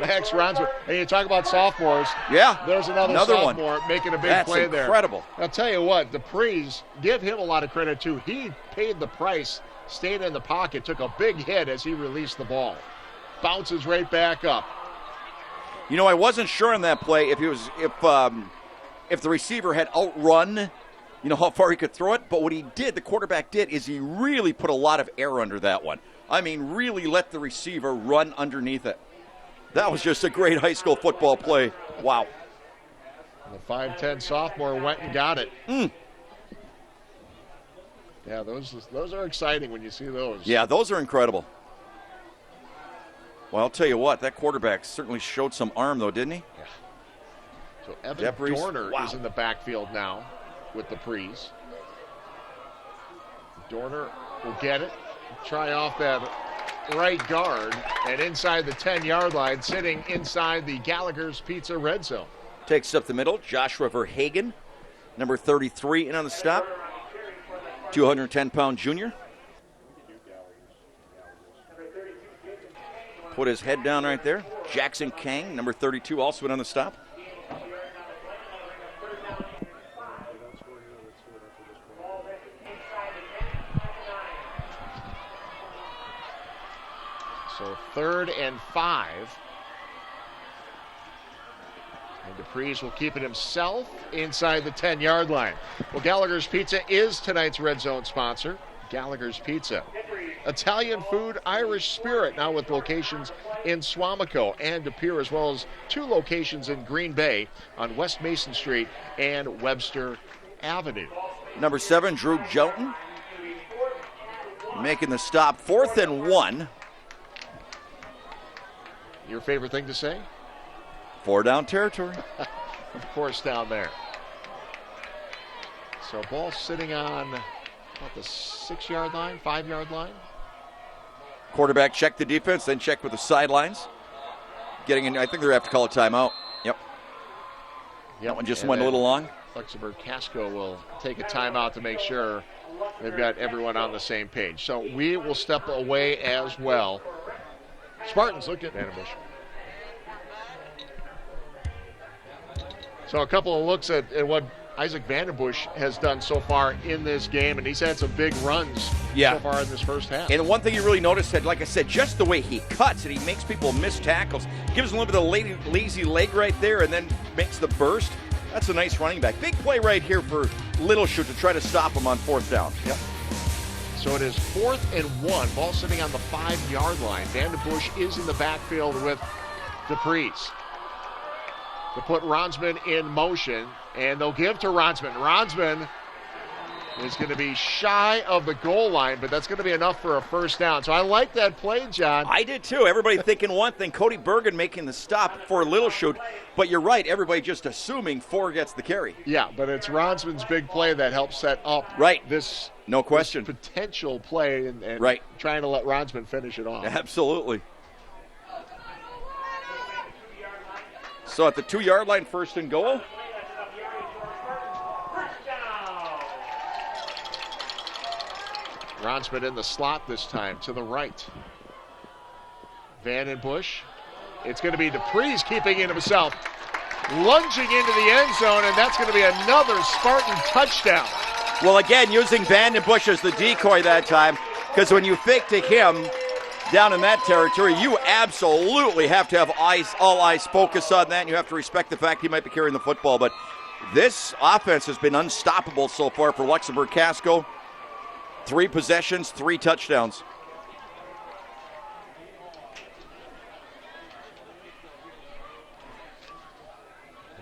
Max Ronsman. And you talk about sophomores. Yeah. There's another sophomore making a big play there. That's incredible. I'll tell you what, Dupree's, give him a lot of credit too. He paid the price, stayed in the pocket, took a big hit as he released the ball. Bounces right back up. You know, I wasn't sure on that play if the receiver had outrun, how far he could throw it. But what he did, the quarterback did, is he really put a lot of air under that one. I mean, really let the receiver run underneath it. That was just a great high school football play. Wow. The 5'10 sophomore went and got it. Yeah, those are exciting when you see those. Yeah, those are incredible. Well, I'll tell you what, that quarterback certainly showed some arm, though, didn't he? Yeah. So Evan Dorner is in the backfield now with the Prees. Dorner will get it, try off that right guard, and inside the 10-yard line, sitting inside the Gallagher's Pizza red zone. Takes up the middle, Joshua Verhagen, number 33, in on the stop. 210-pound junior. Put his head down right there. Jackson Kang, number 32, also in on the stop. So 3rd and 5. And Dupree's will keep it himself inside the 10-yard line. Well, Gallagher's Pizza is tonight's Red Zone sponsor. Gallagher's Pizza. Italian food, Irish spirit, now with locations in Swamico and De Pere, as well as 2 locations in Green Bay on West Mason Street and Webster Avenue. Number 7, Drew Jelton, making the stop. 4th and 1. Your favorite thing to say? 4 down territory. Of course, down there. So ball sitting on about the 6-yard line, 5-yard line. Quarterback checked the defense, then checked with the sidelines. Getting in, I think they're going to have to call a timeout. Yep. That one just went a little long. Luxemburg-Casco will take a timeout to make sure they've got everyone on the same page. So we will step away as well. Spartans look at Vandenberg. So a couple of looks at what Isaac Vandenbush has done so far in this game, and he's had some big runs so far in this first half. And the one thing you really noticed, that, like I said, just the way he cuts and he makes people miss tackles, gives him a little bit of lazy leg right there, and then makes the burst. That's a nice running back. Big play right here for Little Chute to try to stop him on 4th down. Yep. So it is 4th and 1. Ball sitting on the 5-yard line. Vandenbush is in the backfield with Dupree's. To put Ronsman in motion, and they'll give to Ronsman. Ronsman is going to be shy of the goal line, but that's going to be enough for a first down. So I like that play, John. I did too. Everybody thinking one thing. Cody Bergen making the stop for Little Chute, but you're right. Everybody just assuming 4 gets the carry. Yeah, but it's Ronsman's big play that helps set up this. No question. This potential play and trying to let Ronsman finish it off. Absolutely. So at the 2-yard line, 1st and goal. Ronsman in the slot this time to the right. Vandenbush. It's going to be Dupree's keeping it himself. Lunging into the end zone, and that's going to be another Spartan touchdown. Well, again, using Vandenbush as the decoy that time, because when you fake to him down in that territory, you absolutely have to have all eyes focus on that, and you have to respect the fact he might be carrying the football. But this offense has been unstoppable so far for Luxemburg-Casco. 3 possessions, 3 touchdowns.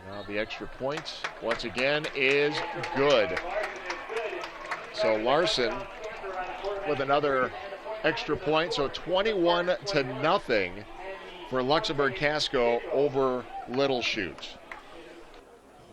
Now the extra point, once again, is good. So Larson with another extra point. So 21-0 for Luxemburg-Casco over Little Chute.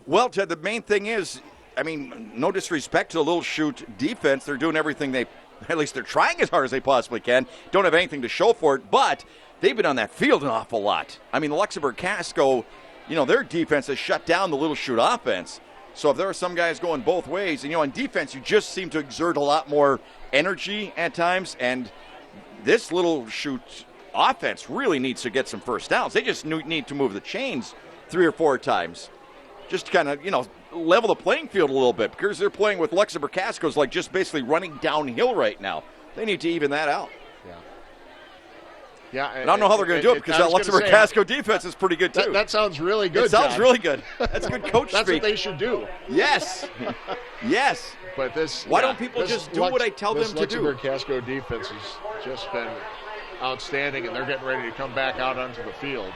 Well, Ted, the main thing is, I mean, no disrespect to the Little Chute defense. They're doing everything at least they're trying as hard as they possibly can. Don't have anything to show for it, but they've been on that field an awful lot. I mean, the Luxemburg-Casco, their defense has shut down the Little Chute offense. So if there are some guys going both ways, and on defense, you just seem to exert a lot more energy at times, and this Little Chute offense really needs to get some first downs. They just need to move the chains 3 or 4 times, just to kind of, level the playing field a little bit, because they're playing with Luxemburg-Casco's like just basically running downhill right now. They need to even that out. Yeah, I don't know how they're going to do it, because that Luxemburg-Casco defense is pretty good, too. That sounds really good, It sounds John. really good. That's good coach That's speak. what they should do. Yes. Yes. But Why don't people just do what I tell them to do? This Luxemburg-Casco defense has just been outstanding, and they're getting ready to come back out onto the field.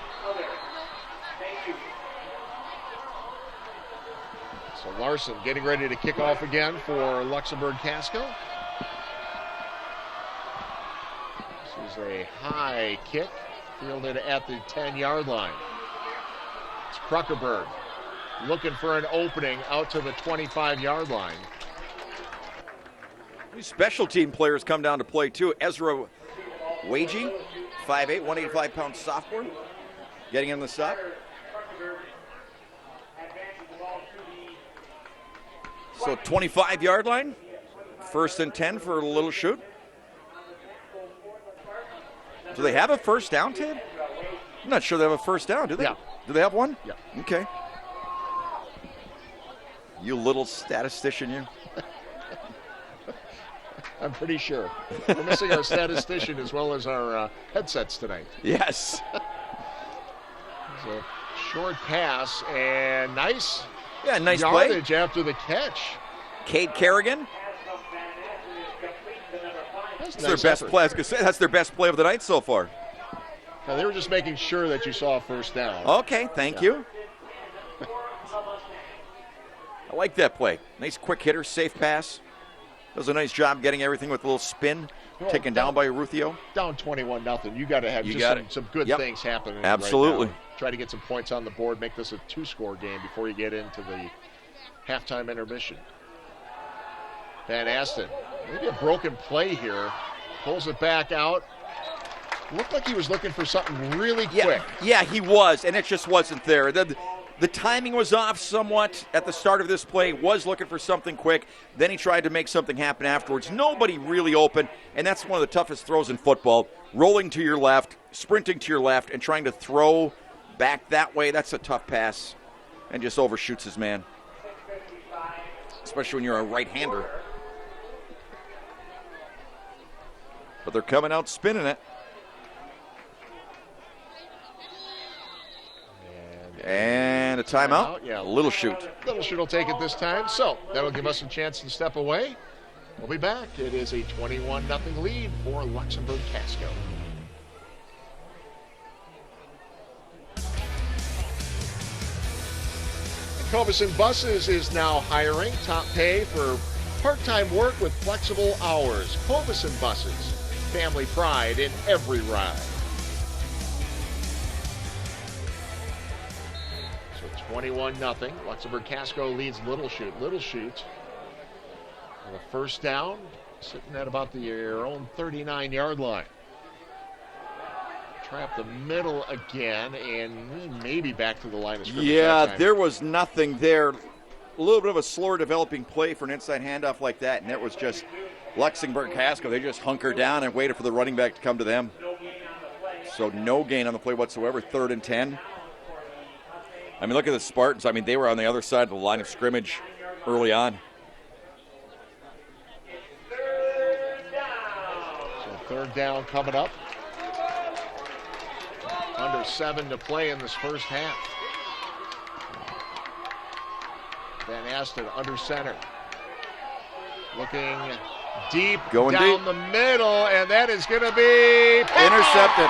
So Larson getting ready to kick off again for Luxemburg-Casco. This is a high kick fielded at the 10-yard line. It's Kruckerberg looking for an opening out to the 25-yard line. These special team players come down to play, too. Ezra Wagey, 5'8", 185-pound sophomore, getting in the stop. So 25-yard line, 1st and 10 for Little Chute. Do they have a first down, Ted? I'm not sure they have a first down, do they? Yeah. Do they have one? Yeah. Okay. You little statistician, you. I'm pretty sure. We're missing our statistician as well as our headsets tonight. Yes. So short pass and nice Nice yardage play. after the catch. Cade Kerrigan. That's their best play. I was gonna say, that's their best play of the night so far. Now, they were just making sure that you saw a first down. Okay, thank you. I like that play. Nice quick hitter, safe pass. Does a nice job getting everything with a little spin, taken down by Rufio. Down 21-0. You got to have some good things happening. Absolutely. Right now. Try to get some points on the board, make this a 2-score game before you get into the halftime intermission. Van Asten, maybe a broken play here. Pulls it back out. Looked like he was looking for something really quick. Yeah, he was, and it just wasn't there. The timing was off somewhat at the start of this play. Was looking for something quick. Then he tried to make something happen afterwards. Nobody really open, and that's one of the toughest throws in football. Rolling to your left, sprinting to your left, and trying to throw back that way. That's a tough pass, and just overshoots his man, especially when you're a right-hander. But they're coming out spinning it. And a timeout. Yeah, Little Chute. Little Chute will take it this time, so that'll give us a chance to step away. We'll be back. It is a 21-0 lead for Luxemburg-Casco. Coveson Buses is now hiring. Top pay for part-time work with flexible hours. Coveson Buses. Family pride in every ride. So 21-0. Luxemburg-Casco leads Little Chute. Little Chute with a first down, sitting at about their own 39-yard line. Try up the middle again, and maybe back to the line of scrimmage. Yeah, there was nothing there. A little bit of a slower developing play for an inside handoff like that, and it was just Luxemburg-Casco. They just hunkered down and waited for the running back to come to them. So no gain on the play whatsoever, 3rd and 10. I mean, look at the Spartans. I mean, they were on the other side of the line of scrimmage early on. So 3rd down coming up. Under 7 to play in this first half. Van Asten under center. Looking deep, going down deep. the middle, and that is going to be intercepted.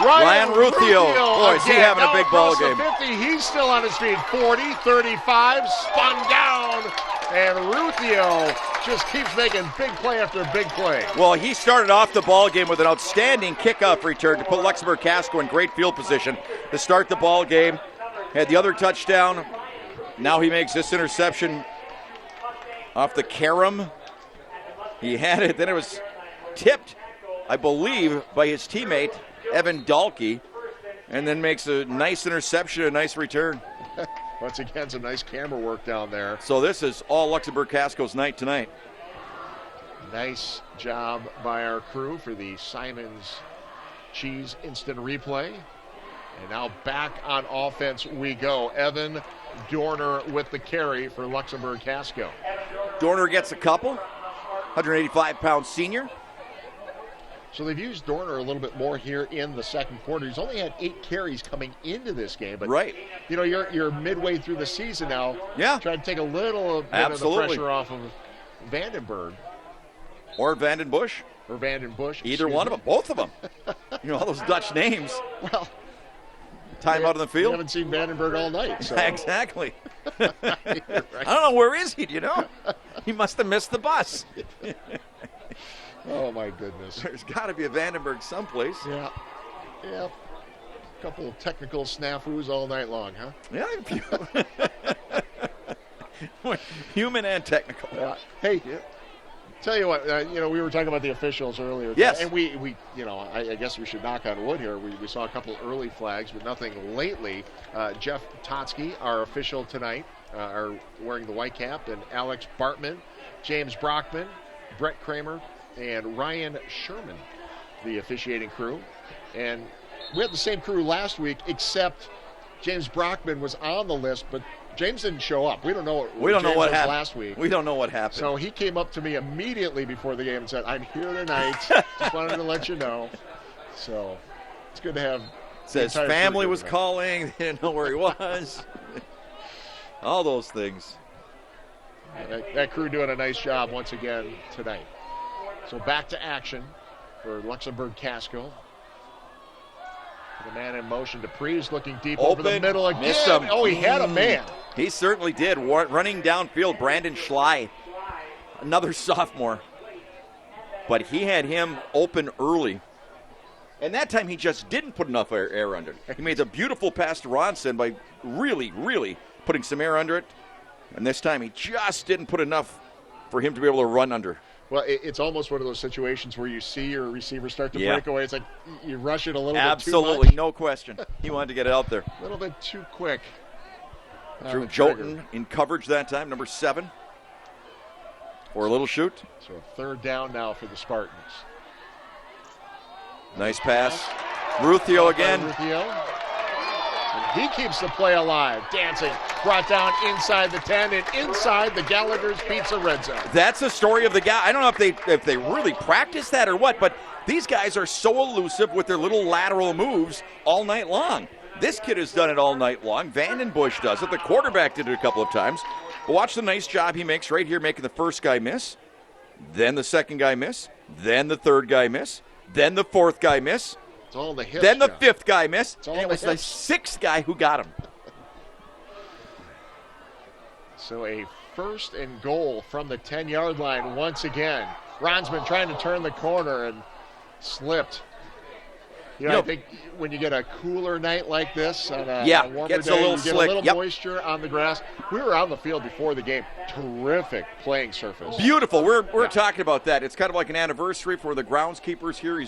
Ryan Rufio. Boy, is he having a big ball game. 50, he's still on his feet. 40, 35, spun down, and Rufio just keeps making big play after big play. Well, he started off the ball game with an outstanding kickoff return to put Luxemburg-Casco in great field position to start the ball game. Had the other touchdown. Now he makes this interception off the carom. He had it, then it was tipped, I believe, by his teammate, Evan Dahlke, and then makes a nice interception, a nice return. Well, Once again, some nice camera work down there. So this is all Luxemburg-Casco's night tonight. Nice job by our crew for the Simon's Cheese Instant Replay. And now back on offense we go. Evan Dorner with the carry for Luxemburg-Casco. Dorner gets a couple. 185-pound senior. So they've used Dorner a little bit more here in the second quarter. He's only had 8 carries coming into this game, but right. You know, you're midway through the season now. Yeah. Trying to take a little bit of the pressure off of Vandenberg. Or Vandenbush. Or Vandenbush. Either one of them. Both of them. You know, all those Dutch names. Well, time out on the field. We haven't seen Vandenberg all night. So. Exactly. Right. I don't know, where is he, do you know? He must have missed the bus. Oh, my goodness. There's got to be a Vandenberg someplace. Yeah. Yeah. A couple of technical snafus all night long, huh? Yeah. Human and technical. Yeah. Hey, tell you what, you know, we were talking about the officials earlier. Yes. And we you know, I guess we should knock on wood here. We saw a couple early flags, but nothing lately. Jeff Totsky, our official tonight, are wearing the white cap, and Alex Bartman, James Brockman, Brett Kramer, and Ryan Sherman, the officiating crew. And we had the same crew last week, except James Brockman was on the list, but James didn't show up. We don't know what happened last week. We don't know what happened. So he came up to me immediately before the game and said, "I'm here tonight. Just wanted to let you know." So it's good to have. Says family was calling. They didn't know where he was. All those things. That crew doing a nice job once again tonight. So back to action for Luxemburg-Casco. The man in motion. Dupree's looking deep over the middle again. Missed him. Oh, he had a man. He certainly did. Running downfield, Braden Schleich, another sophomore. But he had him open early. And that time he just didn't put enough air under it. He made a beautiful pass to Ronson by really, really putting some air under it. And this time he just didn't put enough for him to be able to run under. Well, it's almost one of those situations where you see your receiver start to break away. It's like you rush it a little bit too much. Absolutely, no question. He wanted to get it out there. A little bit too quick. Drew Jolton in coverage that time, number 7. For a little Chute. So 3rd down now for the Spartans. Nice pass. Ruthio again. Ruthio. And he keeps the play alive. Dancing. Brought down inside the 10 and inside the Gallagher's Pizza red zone. That's the story of the guy. I don't know if they really practice that or what, but these guys are so elusive with their little lateral moves all night long. This kid has done it all night long. Vandenbush does it. The quarterback did it a couple of times. But watch the nice job he makes right here, making the first guy miss, then the second guy miss, then the third guy miss, then the fourth guy miss, it's all the hits, then the fifth guy miss, and it was the 6th guy who got him. So a 1st and goal from the 10-yard line once again. Ronsman trying to turn the corner and slipped. You know, I think when you get a cooler night like this, on a warmer gets day, a little you get slick. a little moisture on the grass. We were on the field before the game. Terrific playing surface. Beautiful. We're talking about that. It's kind of like an anniversary for the groundskeepers here.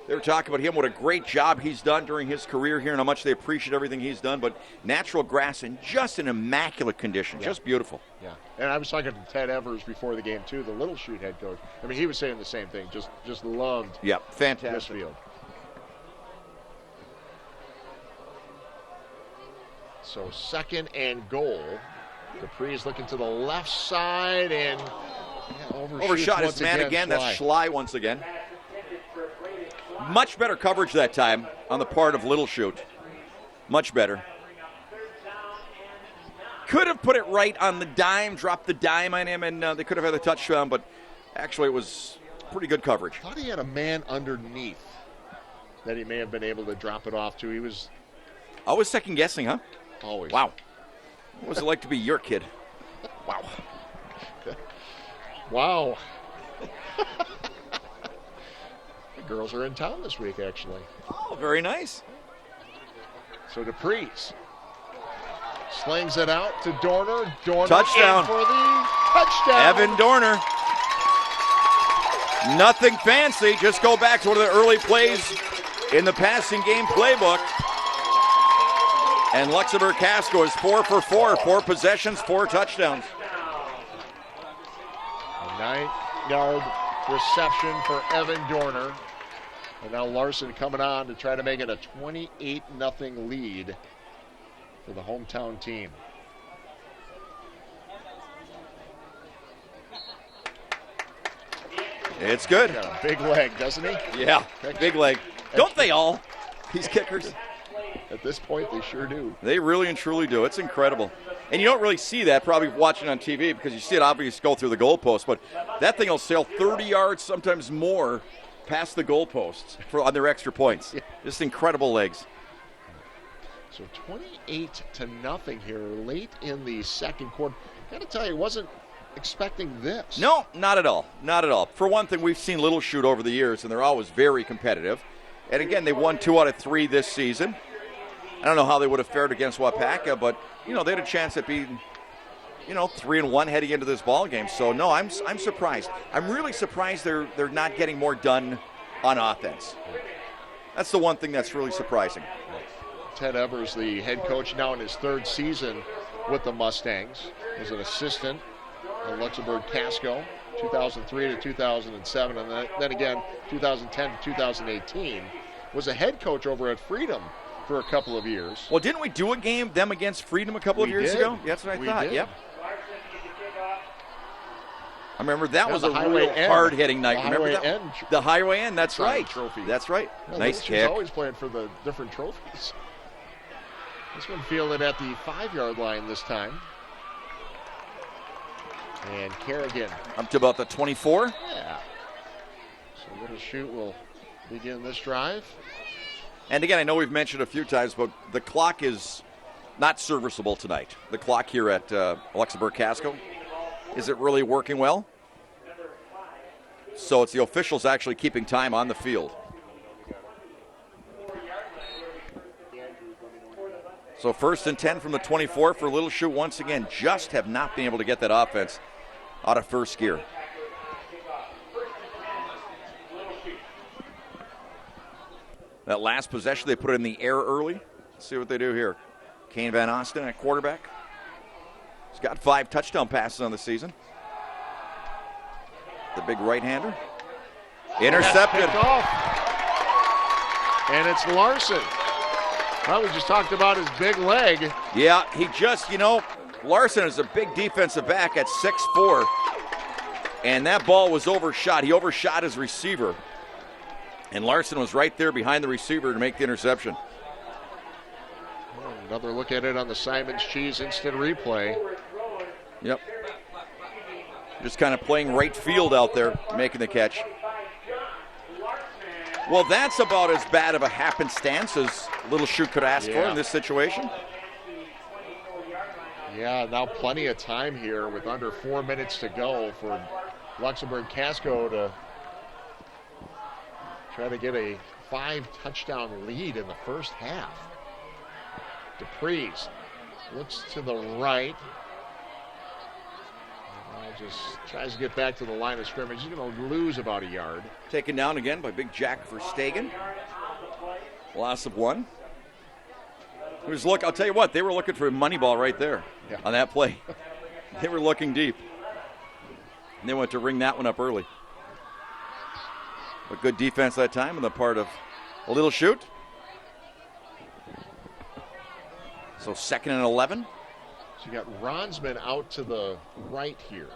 They were talking about him, what a great job he's done during his career here and how much they appreciate everything he's done. But natural grass in just an immaculate condition. Just beautiful. Yeah. And I was talking to Ted Evers before the game, too, the Little Chute head coach. I mean, he was saying the same thing. Just loved fantastic. this field. So 2nd and goal. Dupree's looking to the left side and overshot his man again. That's Schleich once again. Much better coverage that time on the part of Little Chute. Much better. Could have put it right on the dime, dropped the dime on him, and they could have had a touchdown, but actually it was pretty good coverage. I thought he had a man underneath that he may have been able to drop it off to. He was always second guessing, huh? Always. Wow. What was it like to be your kid? Wow. Wow. The girls are in town this week, actually. Oh, very nice. So Dupree's slings it out to Dorner. Dorner touchdown for the touchdown. Evan Dorner. Nothing fancy. Just go back to one of the early plays in the passing game playbook. And Luxemburg-Casco is 4 for 4, 4 possessions, 4 touchdowns. A 9-yard reception for Evan Dorner. And now Larson coming on to try to make it a 28-0 lead for the hometown team. It's good. Got a big leg, doesn't he? Yeah, big leg. Don't they all? These kickers. At this point, they sure do. They really and truly do. It's incredible. And you don't really see that probably watching on TV because you see it obviously go through the goalpost, but that thing will sail 30 yards, sometimes more, past the goalposts on their extra points. Yeah. Just incredible legs. So 28-0 here late in the second quarter. Got to tell you, wasn't expecting this. No, not at all. Not at all. For one thing, we've seen Little Chute over the years, and they're always very competitive. And again, they won 2 out of 3 this season. I don't know how they would have fared against Wapaka, but they had a chance at being 3-1 heading into this ball game. So no, I'm surprised. I'm really surprised they're not getting more done on offense. That's the one thing that's really surprising. Ted Evers, the head coach, now in his 3rd season with the Mustangs, was an assistant at Luxemburg-Casco, 2003 to 2007, and then again 2010 to 2018. Was a head coach over at Freedom for a couple of years. Well, didn't we do a game them against Freedom a couple of years ago? That's what I thought. Did. Yep. I remember that was a real hard-hitting night. Remember that? The Highway End. That's right. Trophy. That's right. Yeah, nice kick. kick. Always playing for the different trophies. This one fielded at the 5-yard line this time. And Kerrigan up to about the 24. Yeah. So Little Chute will begin this drive. And again, I know we've mentioned a few times, but the clock is not serviceable tonight. The clock here at Luxemburg-Casco. Is it really working well? So it's the officials actually keeping time on the field. So 1st and 10 from the 24 for Little Chute once again. Just have not been able to get that offense out of first gear. That last possession, they put it in the air early. Let's see what they do here. Kane Van Osten at quarterback. He's got 5 touchdown passes on the season. The big right-hander. Intercepted. And it's Larson. Well, we just talked about his big leg. Yeah, he just, Larson is a big defensive back at 6'4". And that ball was overshot. He overshot his receiver. And Larson was right there behind the receiver to make the interception. Another look at it on the Simon's Cheese instant replay. Yep. Just kind of playing right field out there, making the catch. Well, that's about as bad of a happenstance as Little Chute could ask for in this situation. Yeah, now plenty of time here with under 4 minutes to go for Luxemburg-Casco to try to get a 5-touchdown lead in the first half. DePries looks to the right. Just tries to get back to the line of scrimmage. He's going to lose about a yard. Taken down again by big Jack Verstegen. Loss of 1. I'll tell you what, they were looking for a money ball right there on that play. They were looking deep. And they went to ring that one up early. But good defense that time on the part of a Little Chute. So 2nd and 11. So you got Ronsman out to the right here.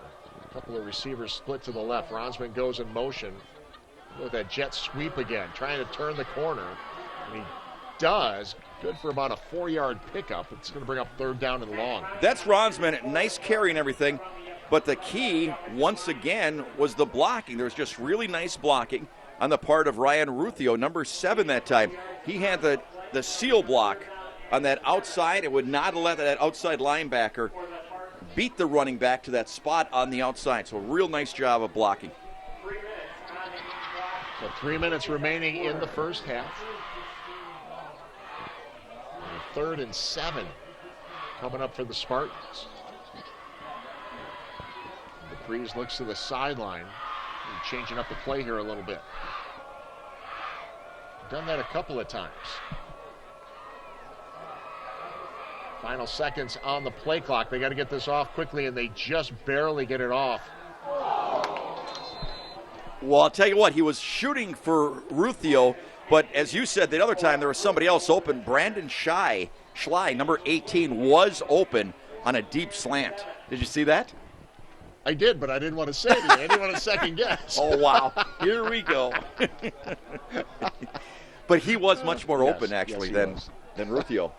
A couple of receivers split to the left. Ronsman goes in motion with that jet sweep again, trying to turn the corner. And he does. Good for about a 4-yard pickup. It's going to bring up 3rd down and long. That's Ronsman. Nice carry and everything. But the key, once again, was the blocking. There was just really nice blocking on the part of Ryan Ruthio, number 7 that time. He had the seal block on that outside. It would not let that outside linebacker beat the running back to that spot on the outside. So real nice job of blocking. So 3 minutes remaining in the first half. 3rd and 7 coming up for the Spartans. DePries looks to the sideline. Changing up the play here a little bit. Done that a couple of times. Final seconds on the play clock. They got to get this off quickly, and they just barely get it off. Well, I'll tell you what, he was shooting for Ruthio, but as you said the other time, there was somebody else open. Braden Schleich, number 18, was open on a deep slant. Did you see that? I did, but I didn't want to say it. I didn't want to second guess. Oh, wow. Here we go. But he was much more open, actually, than Ruthio.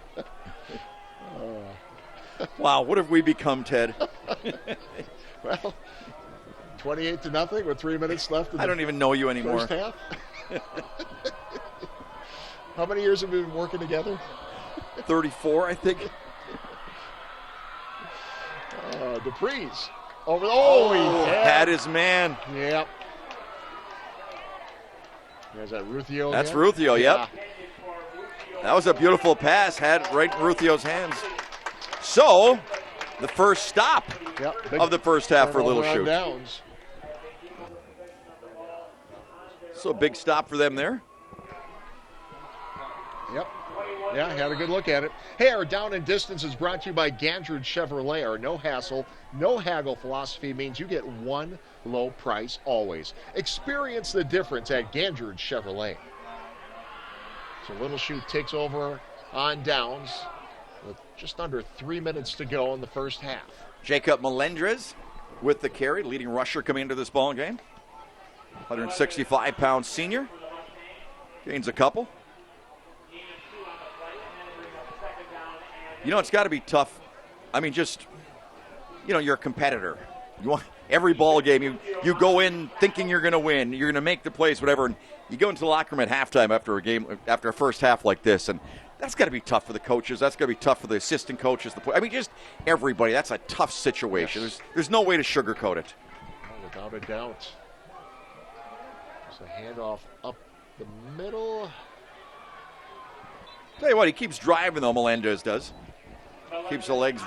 Wow, what have we become, Ted? Well, 28-0 with 3 minutes left. I don't even know you anymore. First half. How many years have we been working together? 34, I think. Dupree's over. Oh, he had his man. Yep. There's that Ruthio. That's again? Ruthio. Yep. That was a beautiful pass. Had it right in Ruthio's hands. So, the first stop of the first half for Little Chute. Downs. So a big stop for them there. Yep. Yeah, I had a good look at it. Hey, our Down and Distance is brought to you by Gandrid Chevrolet. Our no hassle, no haggle philosophy means you get one low price always. Experience the difference at Gandrid Chevrolet. So Little Chute takes over on downs with just under 3 minutes to go in the first half. Jacob Melendrez with the carry, leading rusher coming into this ball game. 165-pound senior. Gains a couple. You know, it's got to be tough. I mean, just, you know, you're a competitor. You want every ball game, you go in thinking you're going to win, you're going to make the plays, whatever, and you go into the locker room at halftime after a game, after a first half like this, and that's got to be tough for the coaches. That's got to be tough for the assistant coaches. I mean, just everybody. That's a tough situation. Yes. There's no way to sugarcoat it. Oh, without a doubt. There's a handoff up the middle. Tell you what, he keeps driving though, Melendez does. Keeps the legs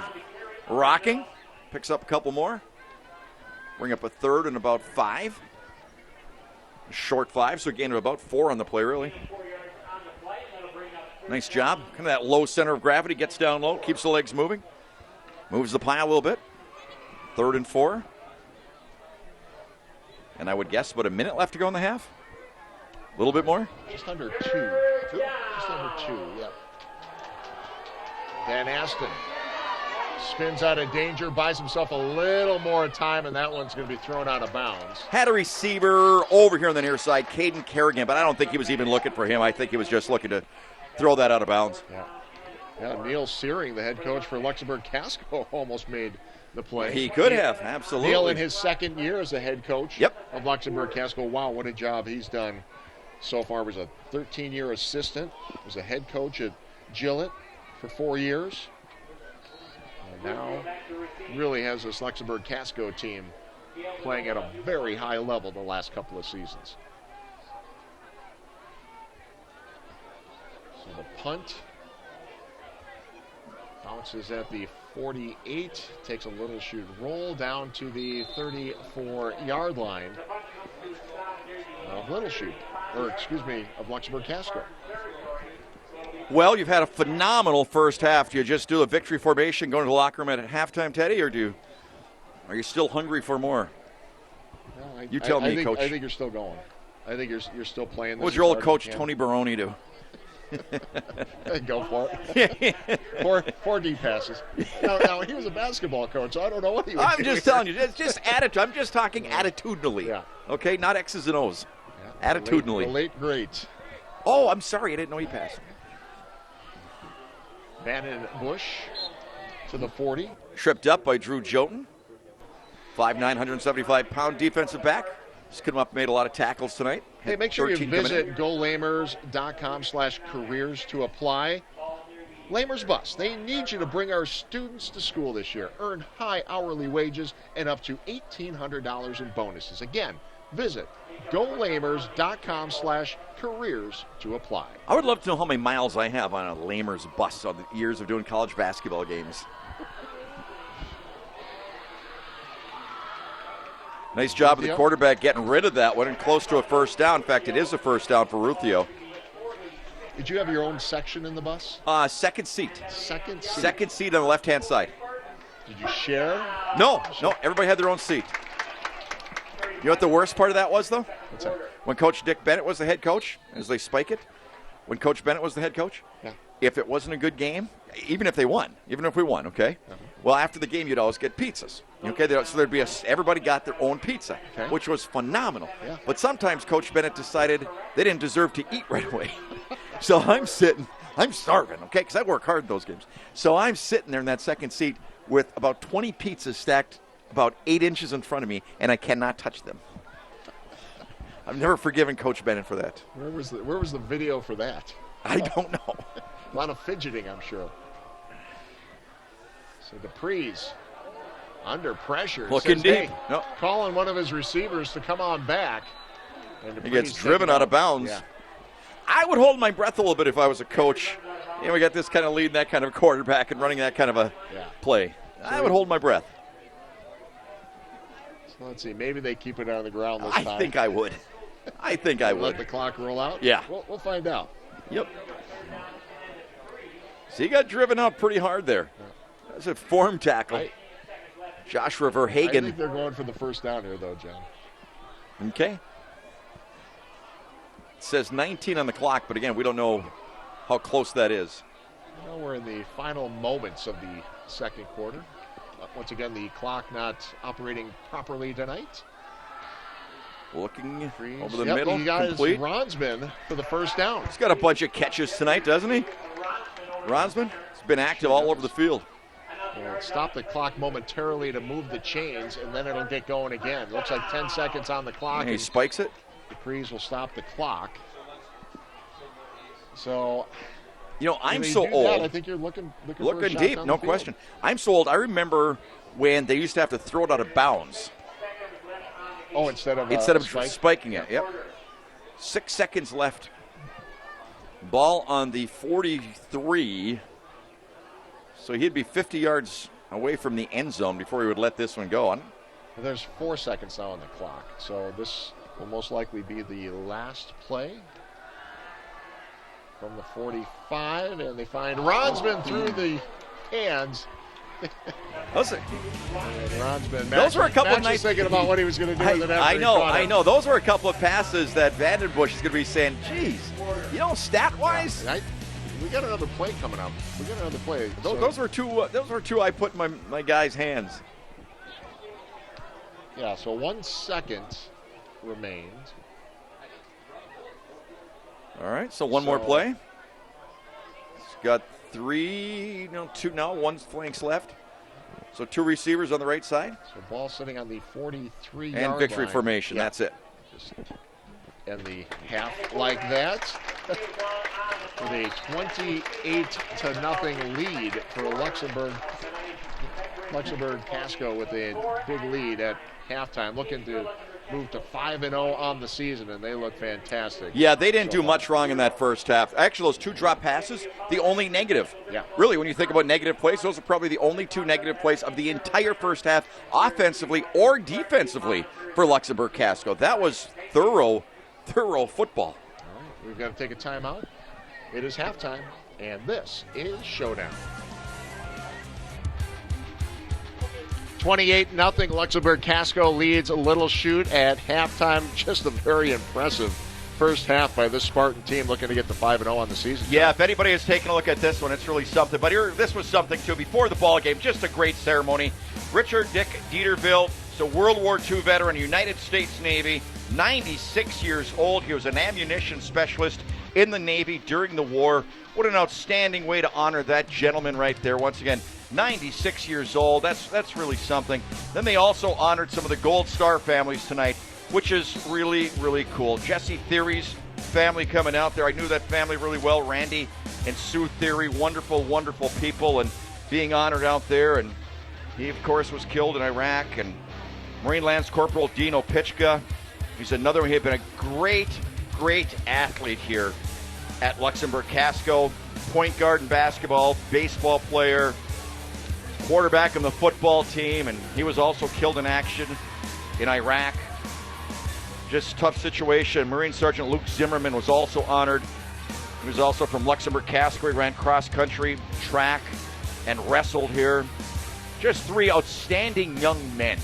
rocking. Picks up a couple more. Bring up a third and about 5. A short 5, so a gain of about 4 on the play, really. Nice job. Kind of that low center of gravity. Gets down low, keeps the legs moving. Moves the pile a little bit. 3rd and 4. And I would guess about a minute left to go in the half. A little bit more. Just under 2. Just under 2, yep. Van Aston spins out of danger, buys himself a little more time, and that one's going to be thrown out of bounds. Had a receiver over here on the near side, Caden Kerrigan, but I don't think he was even looking for him. I think he was just looking to throw that out of bounds. Yeah, Neil Searing, the head coach for Luxemburg-Casco, almost made the play. He could have, absolutely. Neil in his second year as a head coach of Luxemburg-Casco. Wow, what a job he's done so far. Was a 13-year assistant, was a head coach at Gillett for 4 years. And now really has this Luxemburg-Casco team playing at a very high level the last couple of seasons. So the punt bounces at the 48, takes a Little Chute roll down to the 34-yard line of Little Chute, or excuse me, of Luxemburg-Casco. Well, you've had a phenomenal first half. Do you just do a victory formation, go into the locker room at halftime, Teddy, or are you still hungry for more? No, you tell me, Coach. I think you're still going. I think you're still playing. What would your old coach, Tony Baroni, do? Go for it. Four deep passes. Now, he was a basketball coach, so I don't know what he would do. I'm just telling you, it's just attitude. I'm just talking attitudinally. Yeah. Okay, not X's and O's. Yeah. Attitudinally. The late great. Oh, I'm sorry, I didn't know he passed. Vandenberg to the 40. Tripped up by Drew Joten. 5'9", 175-pound defensive back. Just couldn't have made a lot of tackles tonight. Hey, make sure you visit golamers.com/careers to apply. Lamers Bus, they need you to bring our students to school this year. Earn high hourly wages and up to $1,800 in bonuses. Again, visit golamers.com/careers to apply. I would love to know how many miles I have on a Lamers bus on the years of doing college basketball games. Nice job of the quarterback getting rid of that one and close to a first down. In fact, it is a first down for Ruthio. Did you have your own section in the bus? Second seat. Second seat. Second seat on the left-hand side. Did you share? No. Everybody had their own seat. You know what the worst part of that was, though? What's that? When Coach Dick Bennett was the head coach, as they spike it, when Coach Bennett was the head coach, yeah. If it wasn't a good game, even if we won, okay? Well, after the game, you'd always get pizzas. Okay, so there'd be everybody got their own pizza, which was phenomenal. Yeah. But sometimes Coach Bennett decided they didn't deserve to eat right away. So I'm starving, okay, because I work hard those games. So I'm sitting there in that second seat with about 20 pizzas stacked about 8 inches in front of me, and I cannot touch them. I've never forgiven Coach Bennett for that. Where was the video for that? I don't know. A lot of fidgeting, I'm sure. So Dupree's under pressure. Looking deep. Hey, calling one of his receivers to come on back. And he gets driven out of bounds. Yeah. I would hold my breath a little bit if I was a coach. You know, we got this kind of lead and that kind of quarterback and running that kind of a play. I would hold my breath. So let's see. Maybe they keep it on the ground this time. I think I would. Let the clock roll out? Yeah. We'll find out. Yep. So he got driven out pretty hard there. That's a form tackle. Joshua Verhagen. I think they're going for the first down here, though, John. Okay. It says 19 on the clock, but again, we don't know how close that is. Well, we're in the final moments of the second quarter. Once again, the clock not operating properly tonight. Looking over the middle, he got complete. Ronsman for the first down. He's got a bunch of catches tonight, doesn't he? Ronsman has been active all over the field. Well, stop the clock momentarily to move the chains, and then it'll get going again. Looks like 10 seconds on the clock. And he spikes it. Dupree's will stop the clock. So, you know, I'm so old. I think you're looking deep, no question. I'm so old. I remember when they used to have to throw it out of bounds. Oh, instead of spiking it. Yep. 6 seconds left. Ball on the 43. So he'd be 50 yards away from the end zone before he would let this one go on. There's 4 seconds now on the clock. So this will most likely be the last play from the 45. And they find Ronsman through the hands. Those were a couple of nice. Thinking about what he was going to do with it. I know. Those were a couple of passes that Vandenberg is going to be saying, "Geez, you know, stat-wise, we got another play coming up. We got another play. Those were two. Those were two I put in my guys' hands." Yeah. So 1 second remains. All right. So one more play. It's got 2 now. 1 flanks left. So 2 receivers on the right side. So ball sitting on the 43-yard line. And victory formation. Yeah. That's it. And the half like that. With a 28-0 lead for Luxemburg-Casco with a big lead at halftime. Looking to move to 5-0 on the season, and they look fantastic. Yeah, they didn't do much wrong in that first half. Actually, those 2 drop passes, the only negative. Yeah. Really, when you think about negative plays, those are probably the only 2 negative plays of the entire first half, offensively or defensively for Luxemburg-Casco. That was thorough football. All right, we've got to take a timeout. It is halftime, and this is Showdown. 28-0 Luxemburg-Casco leads Little Chute at halftime. Just a very impressive first half by this Spartan team, looking to get to 5-0 on the season. Yeah, if anybody has taken a look at this one, it's really something. But this was something, too. Before the ball game, just a great ceremony. Richard Dick Dieterville, so World War II veteran, United States Navy, 96 years old. He was an ammunition specialist in the Navy during the war. What an outstanding way to honor that gentleman right there. Once again, 96 years old. That's really something. Then they also honored some of the Gold Star families tonight, which is really, really cool. Jesse Theory's family coming out there. I knew that family really well. Randy and Sue Theory, wonderful, wonderful people, and being honored out there. And he, of course, was killed in Iraq. And Marine Lance Corporal Dino Pitchka, he's another one. He had been a great, great athlete here at Luxemburg-Casco. Point guard in basketball, baseball player, quarterback on the football team, and he was also killed in action in Iraq. Just tough situation. Marine Sergeant Luke Zimmerman was also honored. He was also from Luxemburg-Casco. He ran cross-country, track, and wrestled here. Just 3 outstanding young men.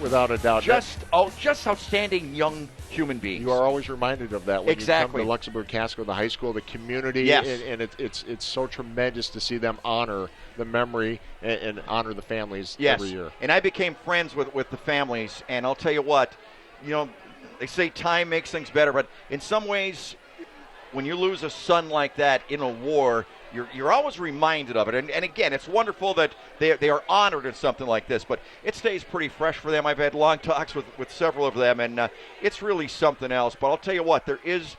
Without a doubt. Just outstanding young human beings. You are always reminded of that when exactly. you come to Luxemburg-Casco, the high school, the community, yes. and it's so tremendous to see them honor the memory and honor the families yes. every year. And I became friends with the families, and I'll tell you what, they say time makes things better, but in some ways, when you lose a son like that in a war, you're always reminded of it. And again, it's wonderful that they are honored in something like this, but it stays pretty fresh for them. I've had long talks with several of them, and it's really something else. But I'll tell you what, there is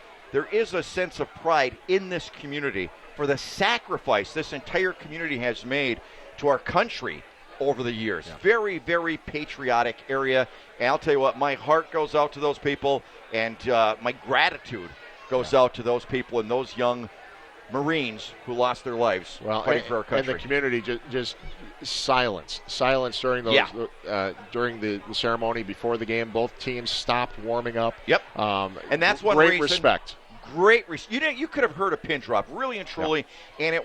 a sense of pride in this community for the sacrifice this entire community has made to our country over the years. Yeah. Very, very patriotic area. And I'll tell you what, my heart goes out to those people, and my gratitude goes out to those people and those young Marines who lost their lives fighting for our country. And the community just silence during those during the ceremony before the game. Both teams stopped warming up. Yep. And that's one great reason. Respect. Great respect. You could have heard a pin drop, really and truly, and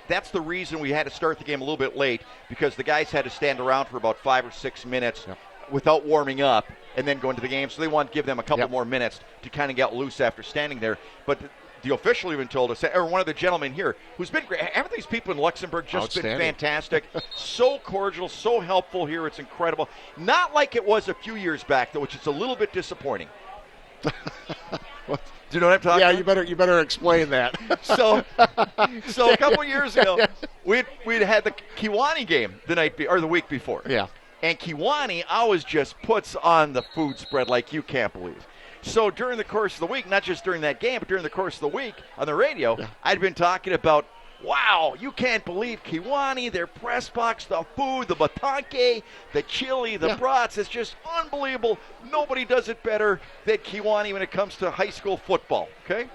that's the reason we had to start the game a little bit late, because the guys had to stand around for about 5 or 6 minutes without warming up and then go into the game. So they wanted to give them a couple more minutes to kind of get loose after standing there. But the official even told us, or one of the gentlemen here, who's been great. Haven't these people in Luxembourg just been fantastic? So cordial, so helpful here. It's incredible. Not like it was a few years back, though, which is a little bit disappointing. Do you know what I'm talking about? Yeah, you better explain that. So a couple years ago, we'd had the Kewanee game the week before. Yeah. And Kewanee always just puts on the food spread like you can't believe. So during the course of the week, not just during that game, but during the course of the week on the radio, I'd been talking about, wow, you can't believe Kewanee, their press box, the food, the batanque, the chili, the brats. It's just unbelievable. Nobody does it better than Kewanee when it comes to high school football, okay?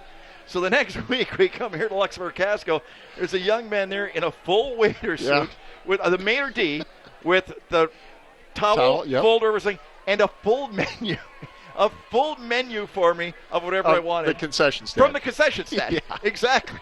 So the next week, we come here to Luxemburg-Casco. There's a young man there in a full waiter suit with the maitre d' with the towel folder, everything, and a full menu. A full menu for me of whatever I wanted. The concession stand. From the concession stand. Exactly.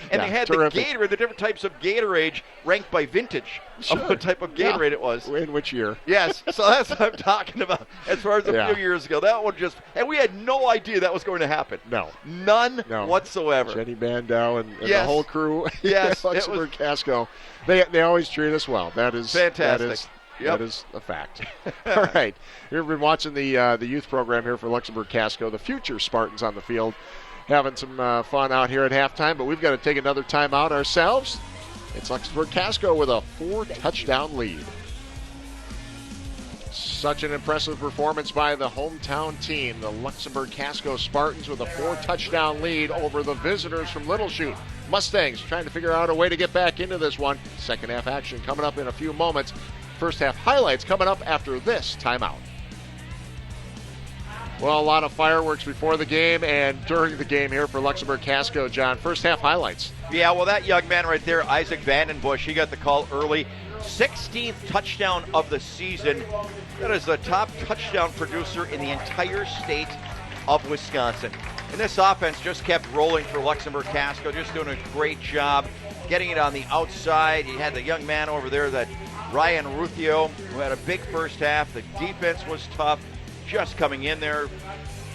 And they had terrific. The Gatorade, the different types of Gatorade ranked by vintage of what type of Gatorade it was. In which year. Yes. So that's what I'm talking about as far as a few years ago. That one and we had no idea that was going to happen. No. None whatsoever. Jenny Bandow and the whole crew. Yes. Luxemburg-Casco. They always treat us well. That is fantastic. That is a fact. All right. You've been watching the youth program here for Luxemburg-Casco. The future Spartans on the field having some fun out here at halftime, but we've got to take another timeout ourselves. It's Luxemburg-Casco with a 4-touchdown lead. Such an impressive performance by the hometown team, the Luxemburg-Casco Spartans, with a 4-touchdown lead over the visitors from Little Chute. Mustangs trying to figure out a way to get back into this one. Second half action coming up in a few moments. First half highlights coming up after this timeout. Well, a lot of fireworks before the game and during the game here for Luxemburg-Casco, John. First half highlights. Yeah, well, that young man right there, Isaac Vandenbush, he got the call early. 16th touchdown of the season. That is the top touchdown producer in the entire state of Wisconsin. And this offense just kept rolling for Luxemburg-Casco, just doing a great job getting it on the outside. You had the young man over there, that Ryan Ruthio, who had a big first half. The defense was tough, just coming in there.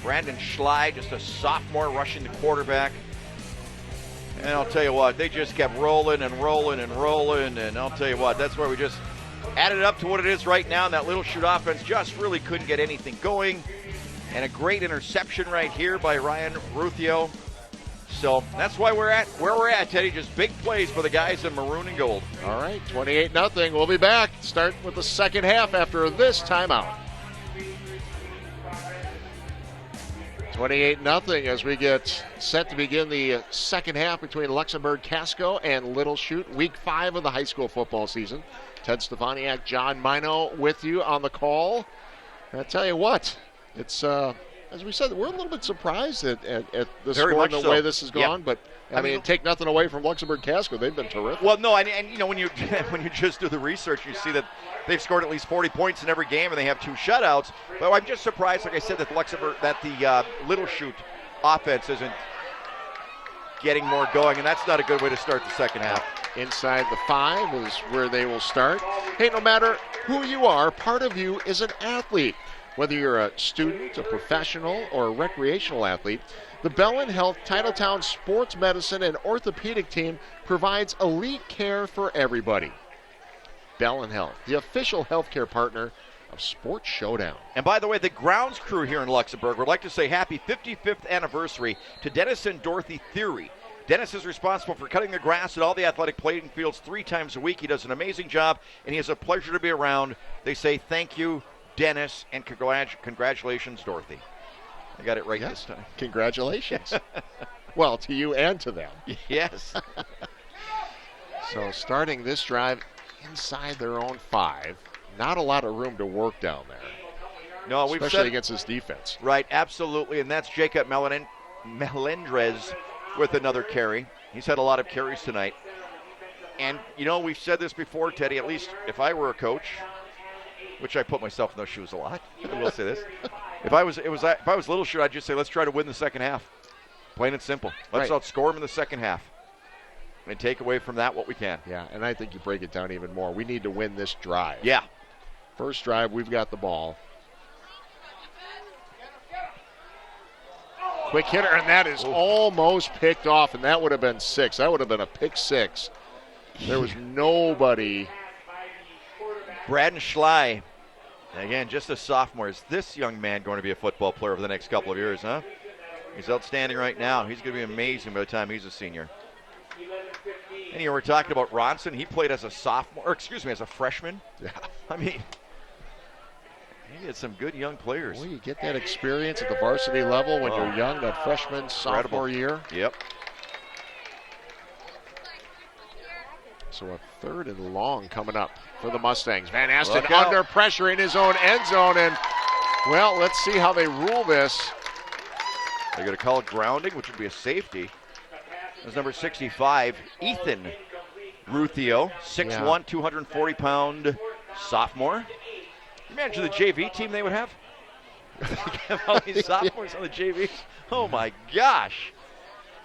Braden Schleich, just a sophomore, rushing the quarterback. And I'll tell you what, they just kept rolling and rolling and rolling. And I'll tell you what, that's where we just added up to what it is right now. And that Little Chute offense just really couldn't get anything going. And a great interception right here by Ryan Ruthio. So that's why we're at where we're at, Teddy. Just big plays for the guys in maroon and gold. All right, 28-0. We'll be back. Start with the second half after this timeout. 28-0 as we get set to begin the second half between Luxemburg-Casco and Little Chute, week 5 of the high school football season. Ted Stefaniak, John Mino with you on the call. And I tell you what, it's as we said, we're a little bit surprised at the score and the way this has gone, but I mean, take nothing away from Luxemburg-Casco. They've been terrific. Well, no, and you know, when you just do the research, you see that they've scored at least 40 points in every game, and they have 2 shutouts. But I'm just surprised, like I said, that the Little Chute offense isn't getting more going, and that's not a good way to start the second half. Inside the 5 is where they will start. Hey, no matter who you are, part of you is an athlete. Whether you're a student, a professional, or a recreational athlete, the Bellin Health Titletown Sports Medicine and Orthopedic team provides elite care for everybody. Bellin Health, the official healthcare partner of Sports Showdown. And by the way, the grounds crew here in Luxembourg would like to say happy 55th anniversary to Dennis and Dorothy Theory. Dennis is responsible for cutting the grass at all the athletic playing fields 3 times a week. He does an amazing job, and he is a pleasure to be around. They say thank you, Dennis, and congratulations, Dorothy. I got it right this time. Congratulations. Well, to you and to them. Yes. So starting this drive inside their own 5. Not a lot of room to work down there. No, we've especially said, against this defense. Right, absolutely, and that's Jacob Melendrez with another carry. He's had a lot of carries tonight. And, you know, we've said this before, Teddy, at least if I were a coach, which I put myself in those shoes a lot, I will say this. If I was Little Chute, I'd just say, let's try to win the second half. Plain and simple. Let's outscore them in the second half. And take away from that what we can. Yeah, and I think you break it down even more. We need to win this drive. Yeah. First drive, we've got the ball. Quick hitter, and that is almost picked off, and that would have been 6. That would have been a pick 6. There was nobody. Braden Schleich, again, just a sophomore. Is this young man going to be a football player over the next couple of years, huh? He's outstanding right now. He's going to be amazing by the time he's a senior. And you were talking about Ronson. He played as a sophomore, or excuse me, as a freshman. Yeah. I mean, he had some good young players. Well, you get that experience at the varsity level when you're young, that freshman, sophomore year. Yep. So a 3rd and long coming up for the Mustangs. Van Asten under pressure in his own end zone, and, well, let's see how they rule this. They're going to call it grounding, which would be a safety. That's number 65, Ethan Ruthio, 6'1", 240-pound sophomore. Imagine the JV team they would have. Have all these sophomores on the JV. Oh, my gosh.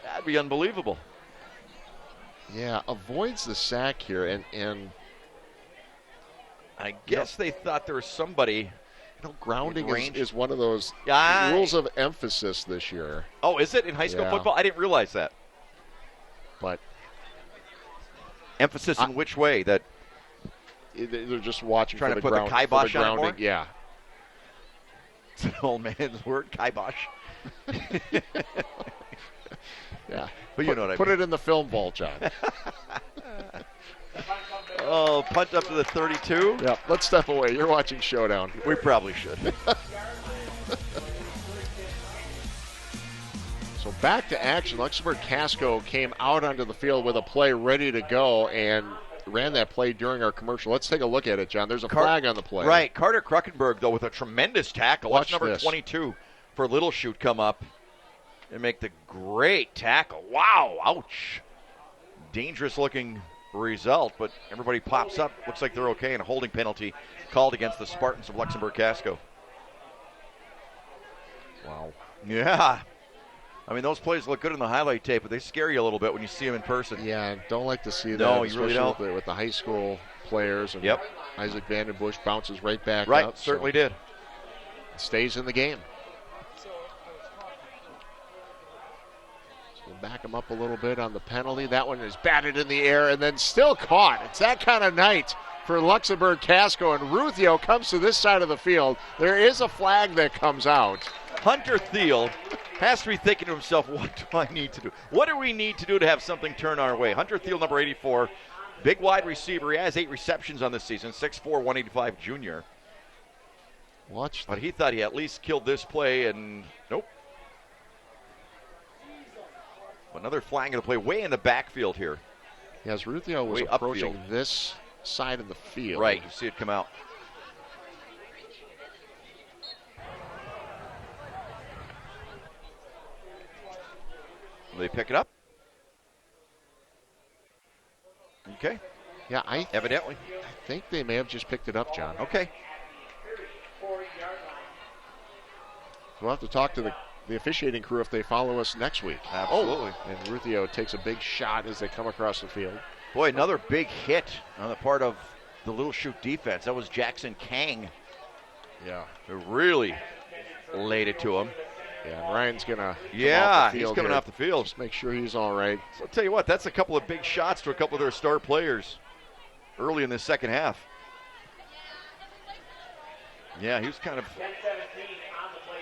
That'd be unbelievable. Yeah, avoids the sack here, and I guess they thought there was somebody. Grounding is one of those rules of emphasis this year. Oh, is it in high school football? I didn't realize that. But emphasis in which way? That they're just watching, trying for to put the kibosh on it more? Yeah. It's an old man's word, kibosh. Yeah. But you know what I mean. Put it in the film vault, John. Oh, punt up to the 32. Yeah, let's step away. You're watching Showdown. We probably should. So back to action. Luxemburg-Casco came out onto the field with a play ready to go and ran that play during our commercial. Let's take a look at it, John. There's a flag on the play. Right. Carter Kruckenberg, though, with a tremendous tackle. Watch number this. 22 for Little Chute come up and make the great tackle. Wow. Ouch. Dangerous-looking result, but everybody pops up. Looks like they're okay, and a holding penalty called against the Spartans of Luxemburg-Casco. Wow. Yeah. I mean, those plays look good in the highlight tape, but they scare you a little bit when you see them in person. Yeah, don't like to see that. No, you really don't. With the high school players. And Isaac Vandenbush bounces right back up. Right, certainly did. Stays in the game. So back him up a little bit on the penalty. That one is batted in the air and then still caught. It's that kind of night for Luxemburg-Casco, and Ruthio comes to this side of the field. There is a flag that comes out. Hunter Thiel has to be thinking to himself, what do I need to do? What do we need to do to have something turn our way? Hunter Thiel, number 84, big wide receiver. He has 8 receptions on this season, 6'4", 185 junior. But he thought he at least killed this play, and nope. Another flag of the play way in the backfield here. Yes, Ruthio was approaching this side of the field. Right, you see it come out. Will they pick it up? Okay. Yeah, evidently. I think they may have just picked it up, John. Okay. We'll have to talk to the the officiating crew if they follow us next week. Absolutely. And Ruthio takes a big shot as they come across the field. Boy, another big hit on the part of the Little Chute defense. That was Jackson Kang. Yeah. Who really laid it to him. Yeah, Ryan's going to he's coming off the field. Just make sure he's all right. So I'll tell you what, that's a couple of big shots to a couple of their star players early in the second half. Yeah, he was kind of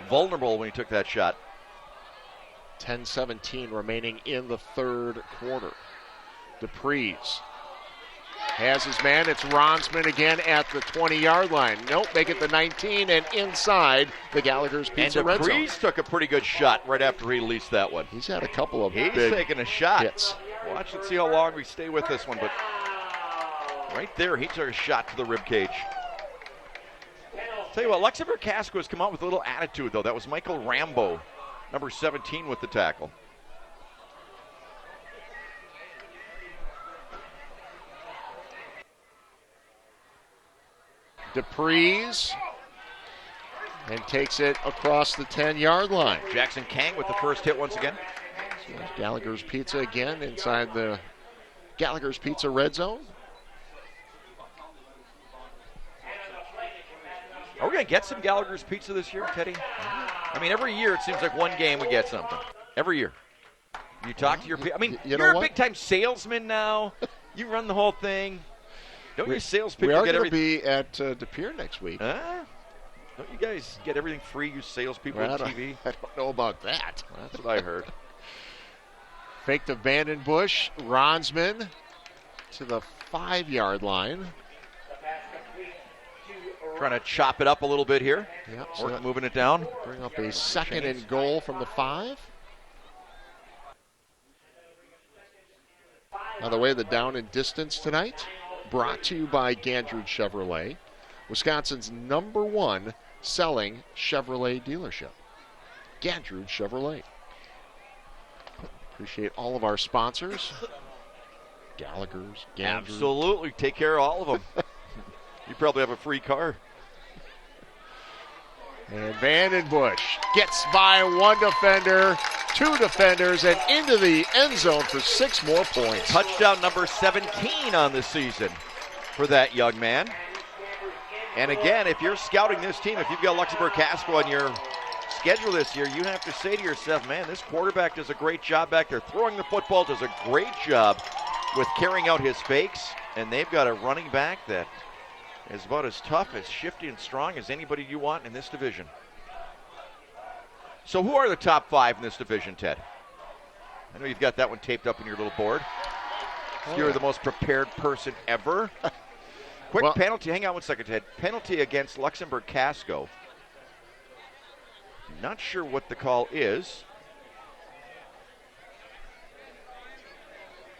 vulnerable when he took that shot. 10-17 remaining in the third quarter. DePries has his man. It's Ronsman again at the 20-yard line. Nope, make it the 19 and inside the Gallagher's Pizza red zone. And DePries took a pretty good shot right after he released that one. He's had a couple of He's big taking a shot. hits. Watch and see how long we stay with this one, but right there he took a shot to the rib cage. Tell you what, Luxemburg-Casco has come out with a little attitude, though. That was Michael Rambo, number 17, with the tackle. DePries and takes it across the 10-yard line. Jackson Kang with the first hit once again. So Gallagher's Pizza again inside the Gallagher's Pizza red zone. Are we going to get some Gallagher's Pizza this year, Teddy? I mean, every year it seems like one game we get something. Every year. You talk to your people. I mean, you're a big-time salesman now. You run the whole thing. Don't you salespeople get everything? We are going to be at De Pere next week. Don't you guys get everything free, you salespeople on TV? I don't know about that. That's what I heard. Fake to Vandenbush. Ronsman to the 5-yard line. Trying to chop it up a little bit here. Yep, so moving it down. Bring up a second and goal from the 5. By the way, the down and distance tonight brought to you by Gandrud Chevrolet, Wisconsin's #1 selling Chevrolet dealership. Gandrud Chevrolet. Appreciate all of our sponsors. Gallagher's, Gandrud. Absolutely. Take care of all of them. You probably have a free car. And Vandenbush gets by one defender, 2 defenders, and into the end zone for 6 more points. Touchdown number 17 on the season for that young man. And again, if you're scouting this team, if you've got Luxemburg-Casco on your schedule this year, you have to say to yourself, man, this quarterback does a great job back there. Throwing the football, does a great job with carrying out his fakes. And they've got a running back that is about as tough, as shifty, and strong as anybody you want in this division. So who are the top 5 in this division, Ted? I know you've got that one taped up on your little board. You're the most prepared person ever. Quick penalty. Hang on one second, Ted. Penalty against Luxemburg-Casco. Not sure what the call is.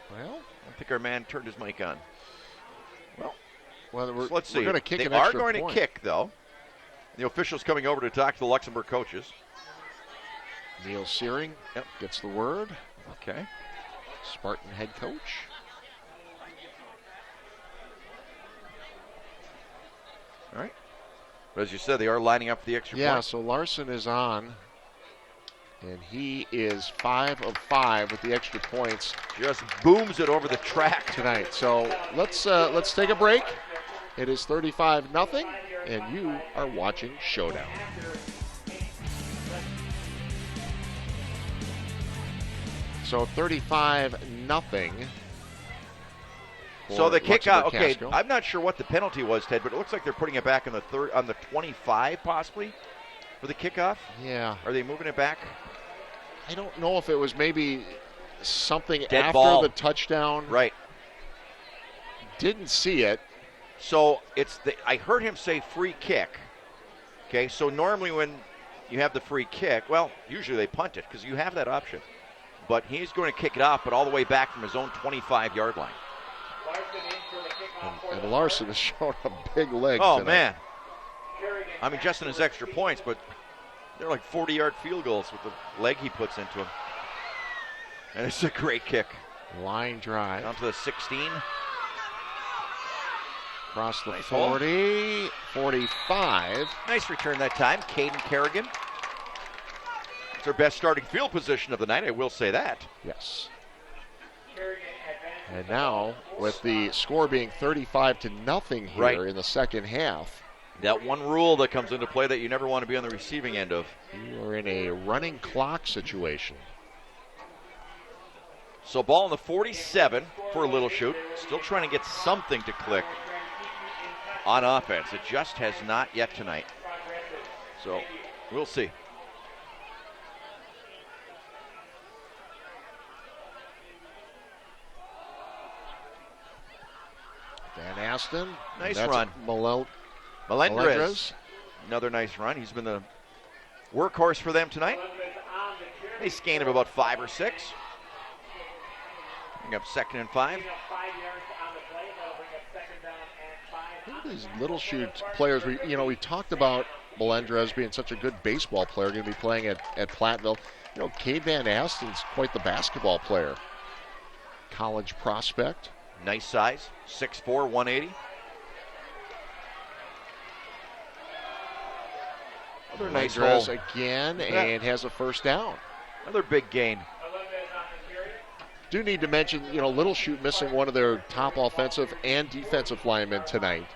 Well, I don't think our man turned his mic on. Well, so let's see. We're going to kick they an are extra going point. to kick, though. The official's coming over to talk to the Luxemburg coaches. Neil Searing gets the word. Okay. Spartan head coach. All right. But as you said, they are lining up the extra point. Yeah, so Larson is on. And he is 5 of 5 with the extra points. Just booms it over the track tonight. So let's take a break. It is 35-0, and you are watching Showdown. So 35-0. So the kickoff. Okay, I'm not sure what the penalty was, Ted, but it looks like they're putting it back on the 25, possibly, for the kickoff. Yeah. Are they moving it back? I don't know if it was maybe something Dead after ball. the touchdown. Right. Didn't see it. So I heard him say free kick. Okay, so normally when you have the free kick, well, usually they punt it because you have that option. But he's going to kick it off, but all the way back from his own 25-yard line. And Larson has shown a big leg tonight. Man. I mean, just in his extra points, but they're like 40-yard field goals with the leg he puts into them. And it's a great kick. Line drive. Down to the 16. Across the 40, 45. Nice return that time, Caden Kerrigan. It's their best starting field position of the night, I will say that. Yes. And now, with the score being 35-0 here in the second half. That one rule that comes into play that you never want to be on the receiving end of. You are in a running clock situation. So ball in the 47 for Little Chute. Still trying to get something to click on offense. It just has not yet tonight. So we'll see. Van Aston. Nice run. Melendrez. Another nice run. He's been the workhorse for them tonight. Nice gain of about 5 or 6. Bring up 2nd and 5. Look at these Little Chute players. We talked about Melendrez being such a good baseball player, going to be playing at Platteville. Cade Van Aston's quite the basketball player. College prospect. Nice size, 6'4", 180. Another nice hole again, and has a first down. Another big gain. Do need to mention, Little Chute missing one of their top offensive and defensive linemen tonight.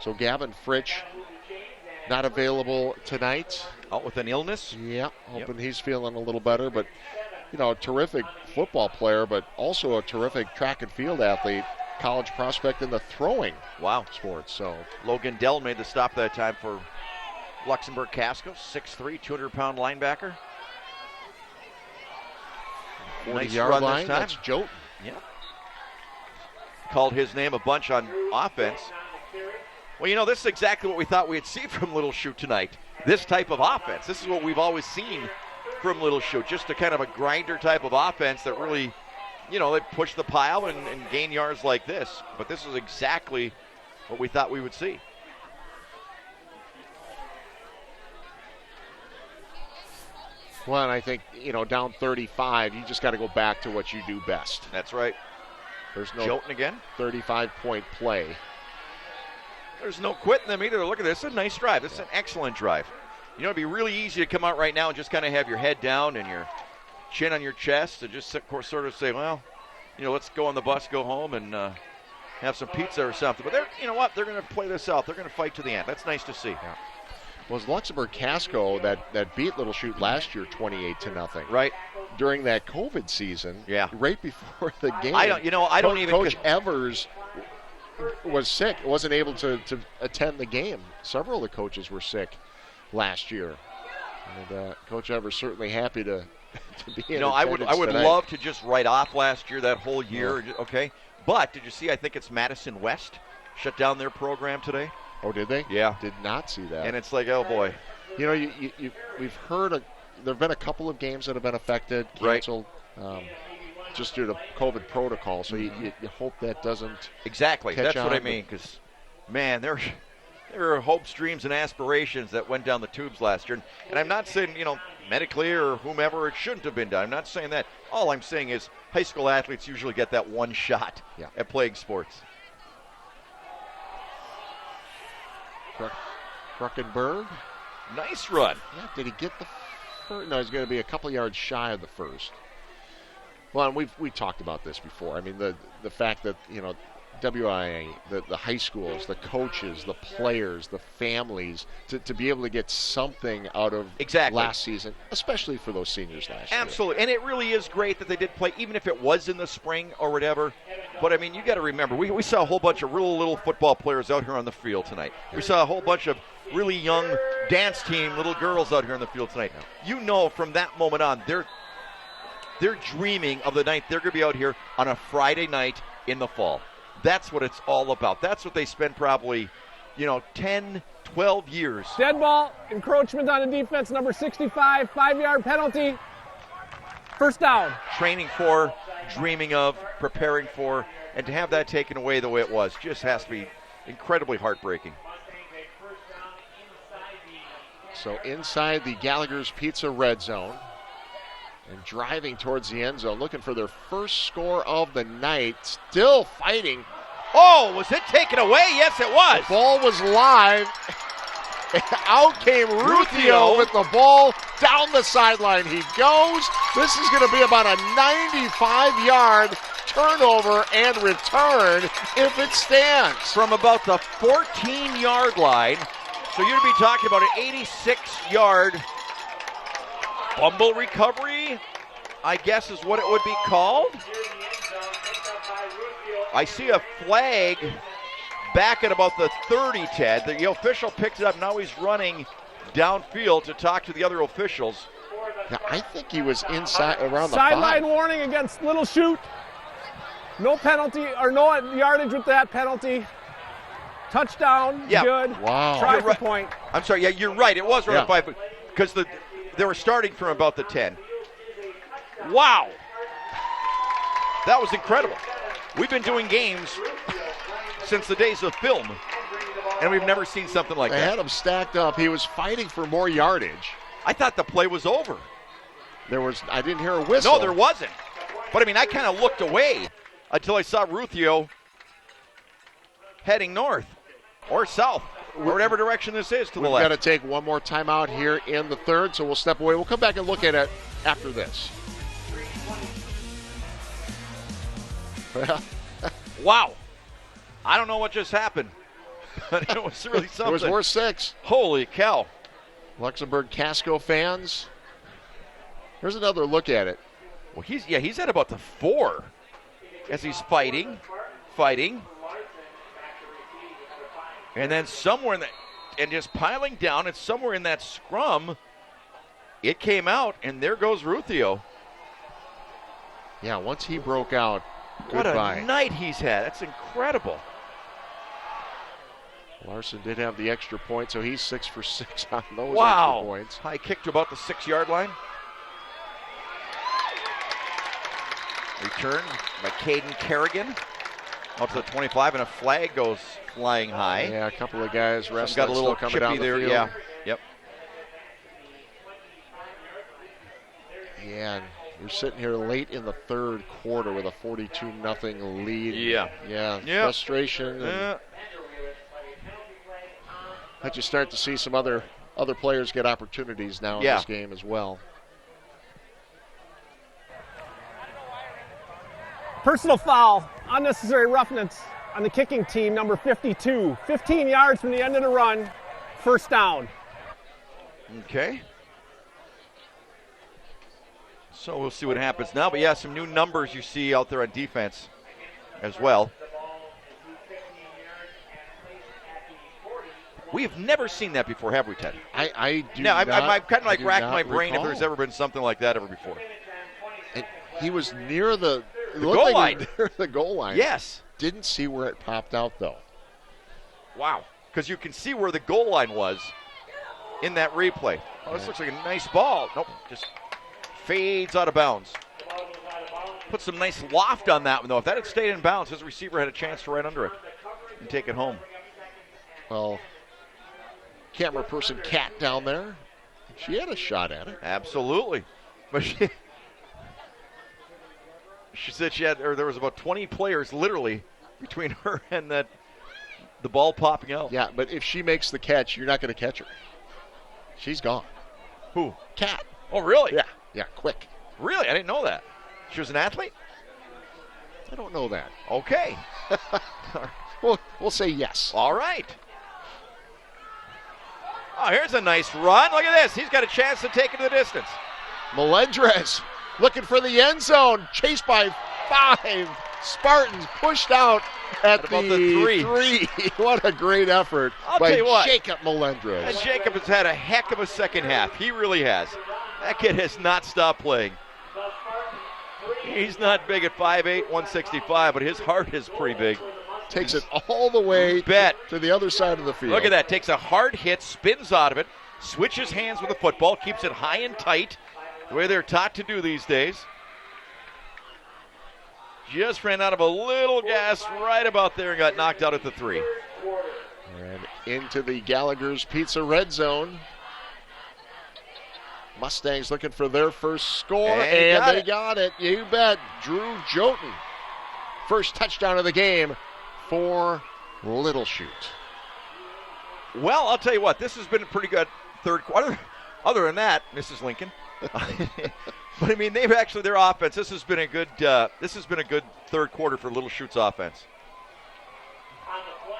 So Gavin Fritsch not available tonight. Out with an illness. Yeah, hoping he's feeling a little better, but a terrific football player, but also a terrific track and field athlete, college prospect in the throwing sports. So Logan Dell made the stop that time for Luxemburg-Casco, 6'3", 200-pound linebacker. 40-yard line, that's Jolton. Yeah. Called his name a bunch on offense. Well, this is exactly what we thought we'd see from Little Chute tonight. This type of offense. This is what we've always seen from Little Chute, just a kind of a grinder type of offense that really, they push the pile and gain yards like this. But this is exactly what we thought we would see. Well, and I think, down 35, you just got to go back to what you do best. That's right. There's no Chilton again. 35-point play. There's no quitting them either. Look at this. It's a nice drive. This is an excellent drive. It'd be really easy to come out right now and just kind of have your head down and your chin on your chest and just sort of say, well, let's go on the bus, go home, and have some pizza or something. But they're going to play this out. They're going to fight to the end. That's nice to see. Yeah. Was Luxemburg-Casco that beat Little Chute last year 28-0. Right. During that COVID season. Yeah. Right before the game. Coach Evers was sick. Wasn't able to attend the game. Several of the coaches were sick last year. And Coach Evers certainly happy to be in I would tonight. love to just write off last year, that whole year. Yeah. Okay. But did you see, I think it's Madison West shut down their program today. Oh, did they? Yeah. Did not see that. And it's like, oh, boy. We've heard there have been a couple of games that have been affected, canceled, just due to COVID protocol. So you hope that doesn't Exactly. catch That's on, what I mean. Because, man, there are hopes, dreams, and aspirations that went down the tubes last year. And I'm not saying, medically or whomever, it shouldn't have been done. I'm not saying that. All I'm saying is high school athletes usually get that one shot at playing sports. Kruckenberg. Nice run. Yeah, did he get the first? No, he's going to be a couple yards shy of the first. Well, and we talked about this before. I mean, the fact that, WIA, the high schools, the coaches, the players, the families, to be able to get something out of last season, especially for those seniors last year. Absolutely. And it really is great that they did play, even if it was in the spring or whatever. But, I mean, you got to remember, we saw a whole bunch of real little football players out here on the field tonight. We saw a whole bunch of really young dance team little girls out here on the field tonight. From that moment on, they're dreaming of the night they're going to be out here on a Friday night in the fall. That's what it's all about. That's what they spend probably, 10, 12 years. Dead ball, encroachment on the defense, number 65, 5-yard penalty. First down. Training for, dreaming of, preparing for, and to have that taken away the way it was just has to be incredibly heartbreaking. So inside the Gallagher's Pizza red zone and driving towards the end zone, looking for their first score of the night. Still fighting. Oh, was it taken away? Yes, it was. The ball was live. Out came Rufio with the ball Down the sideline he goes. This is going to be about a 95-yard turnover and return if it stands. From about the 14-yard line. So you'd be talking about an 86-yard fumble recovery, I guess is what it would be called. I see a flag back at about the 30, Ted. The official picked it up. Now he's running downfield to talk to the other officials. Yeah, I think he was inside around the Sideline 5. warning against Little Chute. No penalty, or no yardage with that penalty. Touchdown, Yeah. good. Wow. Try You're for right. point. I'm sorry, yeah, you're right. It was around Yeah. the 5, because they were starting from about the 10. Wow. That was incredible. We've been doing games since the days of film, and we've never seen something like They that. had him stacked up. He was fighting for more yardage. I thought the play was over. I didn't hear a whistle. No, there wasn't. But, I mean, I kind of looked away until I saw Ruthio heading north or south, or whatever direction this is to the We've left. got to take one more timeout here in the third, so we'll step away. We'll come back and look at it after this. Wow. I don't know what just happened, but it was really something. It was worth 6. Holy cow. Luxemburg-Casco fans. Here's another look at it. Well, he's at about the 4 as he's fighting. And then somewhere in that, and just piling down, and somewhere in that scrum, it came out, and there goes Ruthio. Yeah, once he broke out, What goodbye. a night he's had. That's incredible. Larson did have the extra point, so he's 6 for 6 on those Wow. extra points. High kick to about the 6-yard line. Return by Caden Kerrigan up to the 25, and a flag goes flying high. Yeah, a couple of guys Some resting, got a little still coming chippy down the there. field. Yeah. Yep. Yeah, and you're sitting here late in the third quarter with a 42-0 lead. Yeah. Yeah, Yeah. frustration. But you start to see some other players get opportunities now in this game as well. Personal foul, unnecessary roughness on the kicking team, number 52. 15 yards from the end of the run, first down. Okay. So we'll see what happens now. But yeah, some new numbers you see out there on defense as well. We have never seen that before, have we, Ted? I do No, not. I'm kind of like I do racking not my brain if recall. there's ever been something like that ever before. And he was near the goal line. Near the goal line. Yes. Didn't see where it popped out though. Wow. Because you can see where the goal line was in that replay. Oh, this looks like a nice ball. Nope, just fades out of bounds. Put some nice loft on that one, though. If that had stayed in bounds, his receiver had a chance to right under it and take it home. Well, camera person Kat down there, she had a shot at it. Absolutely. But she said there was about 20 players literally between her and the ball popping out. Yeah, but if she makes the catch, you're not going to catch her. She's gone. Who? Kat. Oh, really? Yeah, quick. Really? I didn't know that. She was an athlete? I don't know that. Okay. We'll say yes. All right. Oh, here's a nice run. Look at this. He's got a chance to take it to the distance. Melendrez looking for the end zone. Chased by 5 Spartans. Pushed out at about the 3. What a great effort I'll by tell you what. Jacob Melendrez. And Jacob has had a heck of a second half. He really has. That kid has not stopped playing. He's not big at 5'8", 165, but his heart is pretty big. Takes it all the way to the other side of the field. Look at that. Takes a hard hit, spins out of it, switches hands with the football, keeps it high and tight, the way they're taught to do these days. Just ran out of a little gas right about there and got knocked out at the 3. And into the Gallagher's Pizza red zone. Mustangs looking for their first score, and they got it. You bet. Drew Jotun. First touchdown of the game for Little Chute. Well, I'll tell you what, this has been a pretty good third quarter. Other than that, Mrs. Lincoln. But I mean, they've actually their offense. This has been a good third quarter for Little Chute's offense.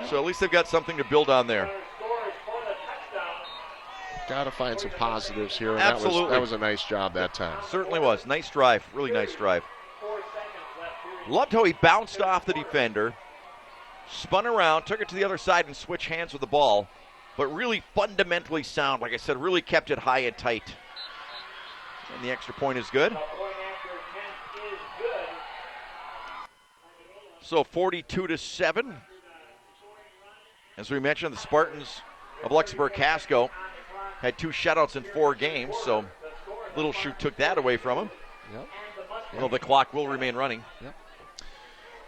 So at least they've got something to build on there. Got to find some positives here. And Absolutely. That was a nice job that time. Certainly was. Nice drive. Really nice drive. Loved how he bounced off the defender, spun around, took it to the other side, and switched hands with the ball. But really fundamentally sound. Like I said, really kept it high and tight. And the extra point is good. So 42-7. As we mentioned, the Spartans of Luxemburg-Casco had 2 shutouts in 4 games, so Little Chute took that away from them. Yep. Well, the clock will remain running. Yep.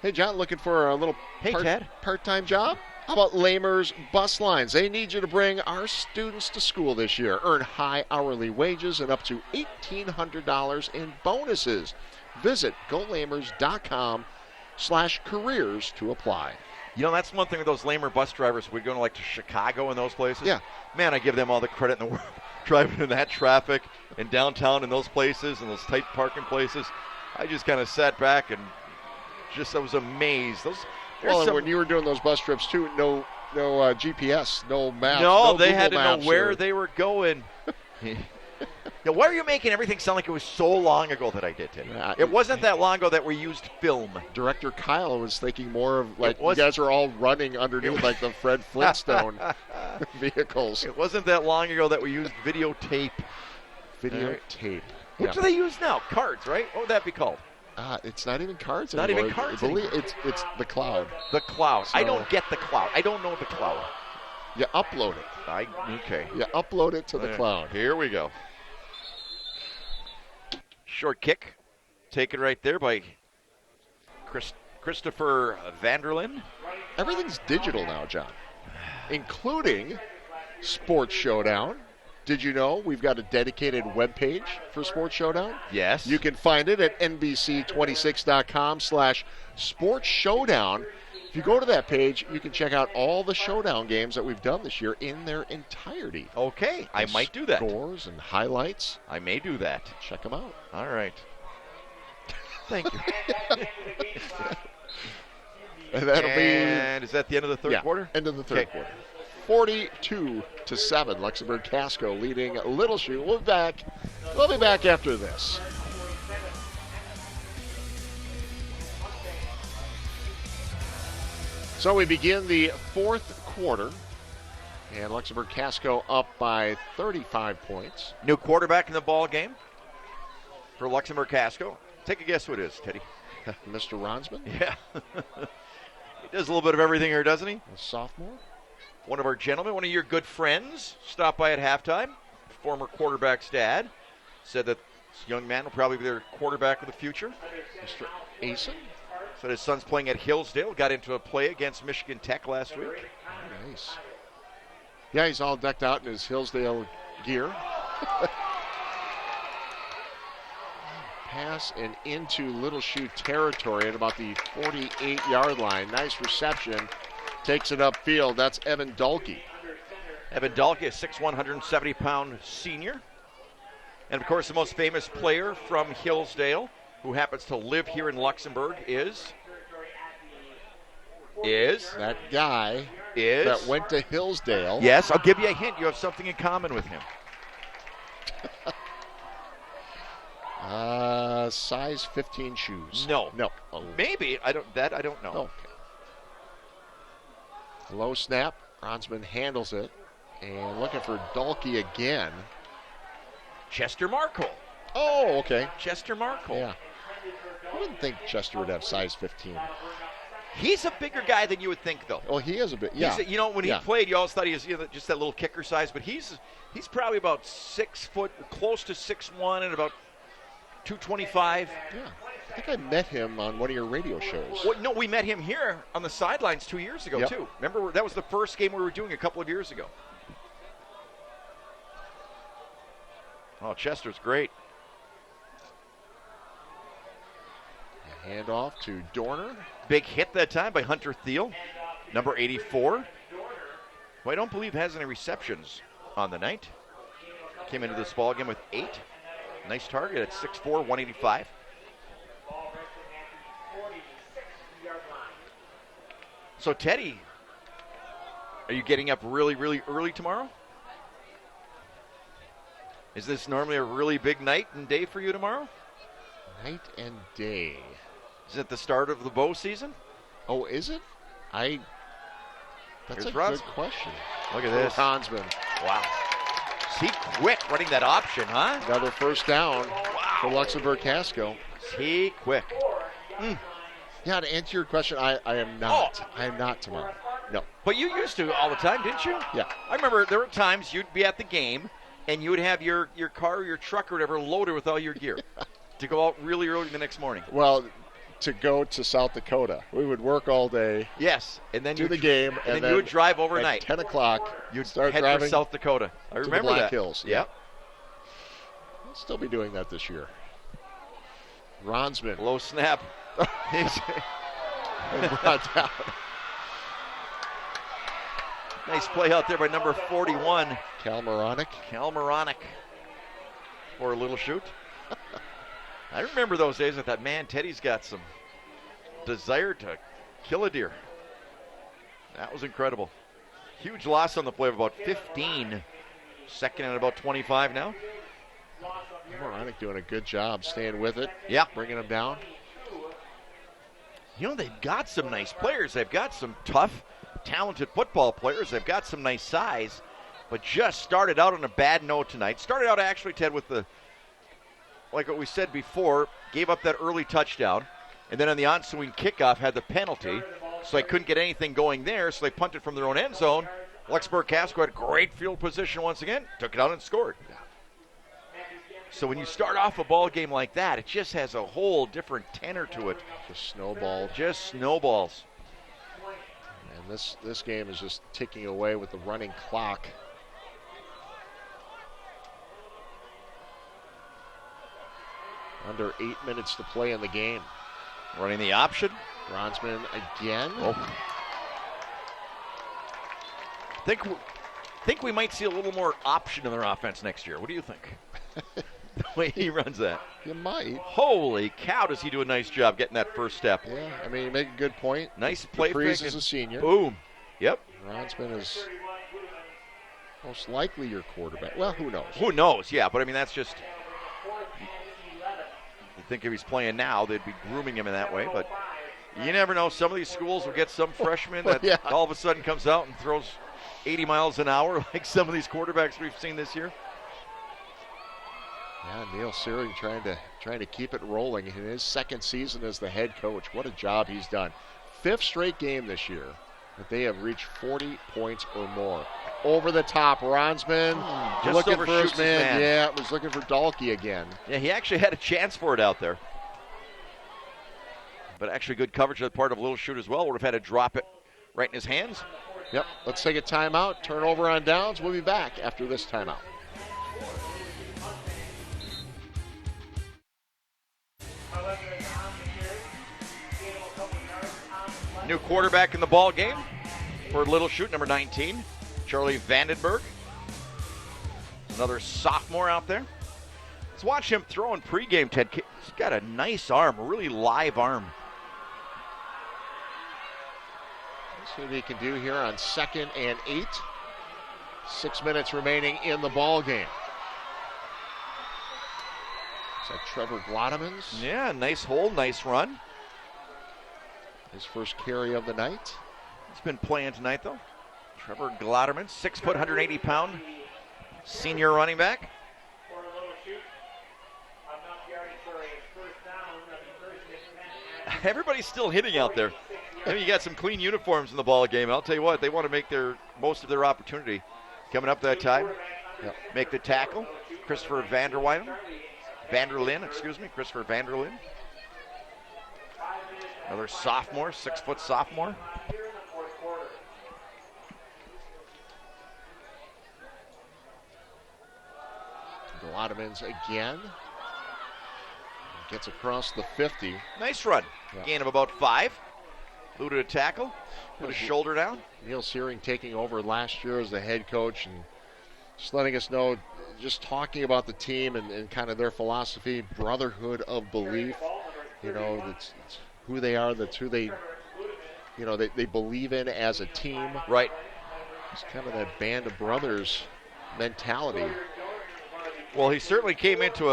Hey, John, looking for a little Ted. part-time job? How about Lamers Bus Lines? They need you to bring our students to school this year. Earn high hourly wages and up to $1,800 in bonuses. Visit golamers.com/careers to apply. You know, that's one thing with those Lamer bus drivers. We're going to Chicago and those places. Yeah. Man, I give them all the credit in the world. Driving in that traffic in downtown in those places and those tight parking places. I just kind of sat back and I was amazed. When you were doing those bus trips too, no GPS, no maps. No, they Google had to know Maps where they were going. Yeah, why are you making everything sound like it was so long ago that I did it? It wasn't that long ago that we used film. Director Kyle was thinking more of like you guys are all running underneath like the Fred Flintstone vehicles. It wasn't that long ago that we used videotape. Videotape. What do they use now? Cards, right? What would that be called? It's not even cards not anymore. Even cards I believe it's the cloud. The cloud. So, I don't get the cloud. I don't know the cloud. You upload it. Okay. You upload it to the cloud. Here we go. Short kick. Taken right there by Christopher Vanderlyn. Everything's digital now, John, including Sports Showdown. Did you know we've got a dedicated webpage for Sports Showdown? Yes. You can find it at NBC26.com/Sports Showdown. If you go to that page, you can check out all the Showdown games that we've done this year in their entirety. Okay, I might do that. Scores and highlights. I may do that. Check them out. All right. Thank you. And is that the end of the third quarter? End of the third quarter. 42-7. Luxemburg-Casco leading Little Chute. We'll be back after this. So we begin the fourth quarter, and Luxemburg-Casco up by 35 points. New quarterback in the ball game for Luxemburg-Casco. Take a guess who it is, Teddy. Mr. Ronsman? Yeah. He does a little bit of everything here, doesn't he? A sophomore? One of our gentlemen, one of your good friends, stopped by at halftime. Former quarterback's dad said that this young man will probably be their quarterback of the future. Mr. Asen? Said his son's playing at Hillsdale. Got into a play against Michigan Tech last week. Nice. Yeah, he's all decked out in his Hillsdale gear. Pass and into Little Chute territory at about the 48-yard line. Nice reception. Takes it upfield. That's Evan Dahlke. Evan Dahlke, a 6'1", 170-pound senior. And, of course, the most famous player from Hillsdale, who happens to live here in Luxembourg, is that guy that went to Hillsdale. Yes, I'll give you a hint. You have something in common with him. Size 15 shoes. No. Oh. Maybe. I don't know. Okay. Low snap. Ronsman handles it. And looking for Dahlke again. Chester Markle. Oh, okay. Chester Markle. Yeah. I wouldn't think Chester would have size 15. He's a bigger guy than you would think, though. Well, he is a bit, yeah. When he played, you always thought he was just that little kicker size, but he's probably about 6 foot, close to 6'1", and about 225. Yeah. I think I met him on one of your radio shows. Well, no, we met him here on the sidelines 2 years ago, too. Remember, that was the first game we were doing a couple of years ago. Oh, Chester's great. Handoff to Dorner. Big hit that time by Hunter Thiel, number 84. Who I don't believe has any receptions on the night. came into this ball game with 8. Nice target at 6'4", 185. So, Teddy, are you getting up really, really early tomorrow? Is this normally a really big night and day for you tomorrow? Night and day. Is it the start of the bow season? Oh, is it? That's Here's a Ronsman. good question. Look at this. Hansman. Wow. Is he quick running that option, huh? Another first down for Luxemburg-Casco. Is he quick? Yeah, to answer your question, I am not. Oh. I am not tomorrow. No. But you used to all the time, didn't you? Yeah. I remember there were times you'd be at the game and you would have your car or your truck or whatever loaded with all your gear to go out really early the next morning. Well, to go to South Dakota, we would work all day. Yes, and then do the game, and then you would drive overnight. At 10 o'clock, you'd start head driving for South Dakota. I remember to the Black that. Hills. Yep. I'll still be doing that this year. Ronsman. Low snap. Brought down. Nice play out there by number 41. Cal Moronic. For a little shoot. I remember those days. I thought, man, Teddy's got some desire to kill a deer. That was incredible. Huge loss on the play of about 15. Second and about 25 now. Moronic doing a good job staying with it. Yeah. Bringing him down. You know, they've got some nice players. They've got some tough, talented football players. They've got some nice size, but just started out on a bad note tonight. Started out actually, Ted, with like what we said before, gave up that early touchdown, and then on the ensuing kickoff had the penalty, so they couldn't get anything going there, so they punted from their own end zone. Luxemburg-Casco had great field position once again, took it out and scored. So when you start off a ball game like that, it just has a whole different tenor to it. Just snowballed. Just snowballs. And this game is just ticking away with the running clock. Under 8 minutes to play in the game. Running the option. Ronsman again. Oh. Think we might see a little more option in their offense next year. What do you think? The way he runs that. You might. Holy cow, does he do a nice job getting that first step. Yeah, I mean, you make a good point. Nice play. Freeze is a senior. Boom. Yep. Ronsman is most likely your quarterback. Well, who knows? Who knows, yeah, but I mean, that's just, you think if he's playing now, they'd be grooming him in that way, but you never know. Some of these schools will get some freshman that all of a sudden comes out and throws 80 miles an hour like some of these quarterbacks we've seen this year. Yeah, Neil Searing trying to keep it rolling in his second season as the head coach. What a job he's done. 5th straight game this year that they have reached 40 points or more. Over the top, Ronsman Just looking for his overshoots his man. Yeah, was looking for Dahlke again. Yeah, he actually had a chance for it out there. But actually good coverage on the part of Little Chute as well. Would have had to drop it right in his hands. Yep, let's take a timeout. Turnover on downs. We'll be back after this timeout. New quarterback in the ball game for Little Chute, number 19, Charlie Vandenberg. Another sophomore out there. Let's watch him throw in pregame, Ted. He's got a nice arm, a really live arm. Let's see what he can do here on 2nd and 8. 6 minutes remaining in the ball game. Is that Trevor Glottemans? Yeah, nice hold, nice run. His first carry of the night. He's been playing tonight, though. Trevor Glotterman, 6 foot, 180-pound senior running back. Everybody's still hitting out there. I mean, you got some clean uniforms in the ball game. I'll tell you what, they want to make most of their opportunity. Coming up that time, make the tackle. Christopher Vanderlyn, Christopher Vanderlyn. Another sophomore, 6 foot sophomore. Glottemans again. Gets across the 50. Nice run. Gain of about 5. Eluded a tackle. Put his shoulder down. Neil Searing taking over last year as the head coach and Just letting us know, just talking about the team and kind of their philosophy, brotherhood of belief. You know, it's who they are, that's who they, you know, they believe in as a team. Right. It's kind of that band of brothers mentality. Well, he certainly came into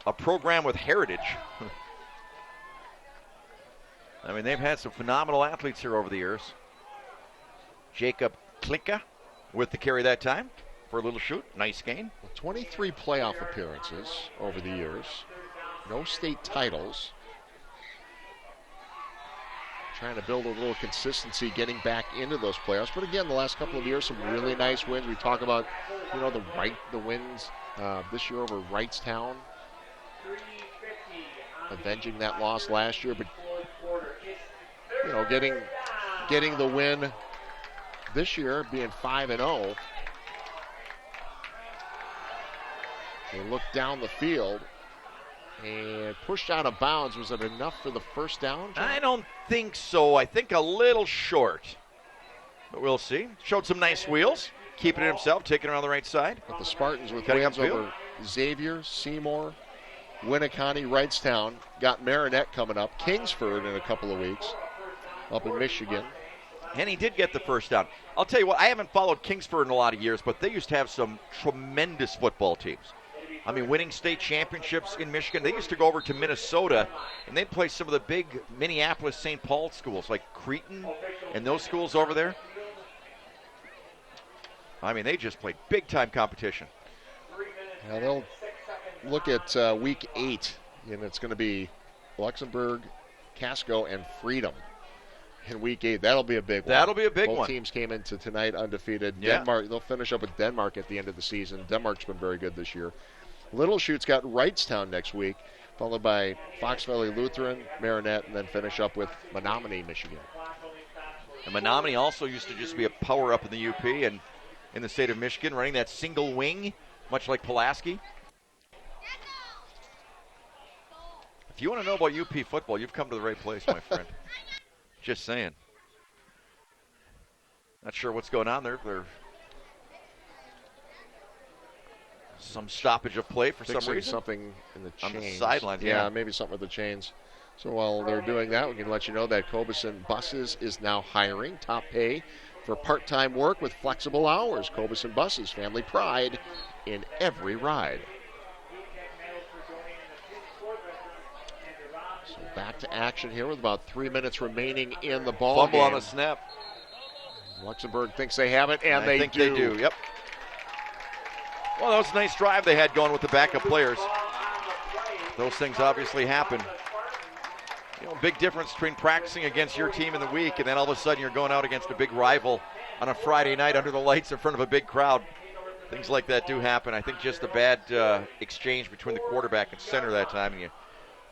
a program with heritage. I mean, they've had some phenomenal athletes here over the years. Jacob Klinka with the carry that time for a little shoot. Nice gain. 23 playoff appearances over the years. No state titles. Trying to build a little consistency getting back into those playoffs. But again, the last couple of years, some really nice wins. We talk about, you know, the wins this year over Wrightstown. Avenging that loss last year, but you know, getting the win this year, being 5-0. They look down the field and pushed out of bounds. Was it enough for the first down, John? I don't think so. I think a little short. But we'll see. Showed some nice wheels. Keeping it himself, taking it on the right side. But the Spartans with Cutting wins upfield. over Xavier, Seymour, Winnicott, Wrightstown. Got Marinette coming up. Kingsford in a couple of weeks up in Michigan. And he did get the first down. I'll tell you what, I haven't followed Kingsford in a lot of years, but they used to have some tremendous football teams. I mean, winning state championships in Michigan. They used to go over to Minnesota, and they'd play some of the big Minneapolis St. Paul schools, like Cretin and those schools over there. I mean, they just played big-time competition. Now they'll look at week 8, and it's going to be Luxemburg-Casco and Freedom in week 8. That'll be a big one. That'll be a big Both one. teams came into tonight undefeated. Yeah. Denmark, they'll finish up with Denmark at the end of the season. Denmark's been very good this year. Little Chute's got Wrightstown next week, followed by Fox Valley Lutheran, Marinette, and then finish up with Menominee, Michigan. And Menominee also used to just be a power-up in the UP and in the state of Michigan, running that single wing, much like Pulaski. If you want to know about UP football, you've come to the right place, my friend. Just saying. Not sure what's going on there. There's some stoppage of play for some Fixing reason. something in the chains. On the sidelines, Yeah, yeah. maybe something with the chains. So while they're doing that, we can let you know that Cobeson Buses is now hiring. Top pay for part-time work with flexible hours. Cobeson Buses, family pride in every ride. So back to action here with about 3 minutes remaining in the ball Fumble game. on the snap. Luxembourg thinks they have it, and I they think do. they do, yep. Well, that was a nice drive they had going with the backup players. Those things obviously happen. You know, big difference between practicing against your team in the week and then all of a sudden you're going out against a big rival on a Friday night under the lights in front of a big crowd. Things like that do happen. I think just a bad exchange between the quarterback and center that time, and you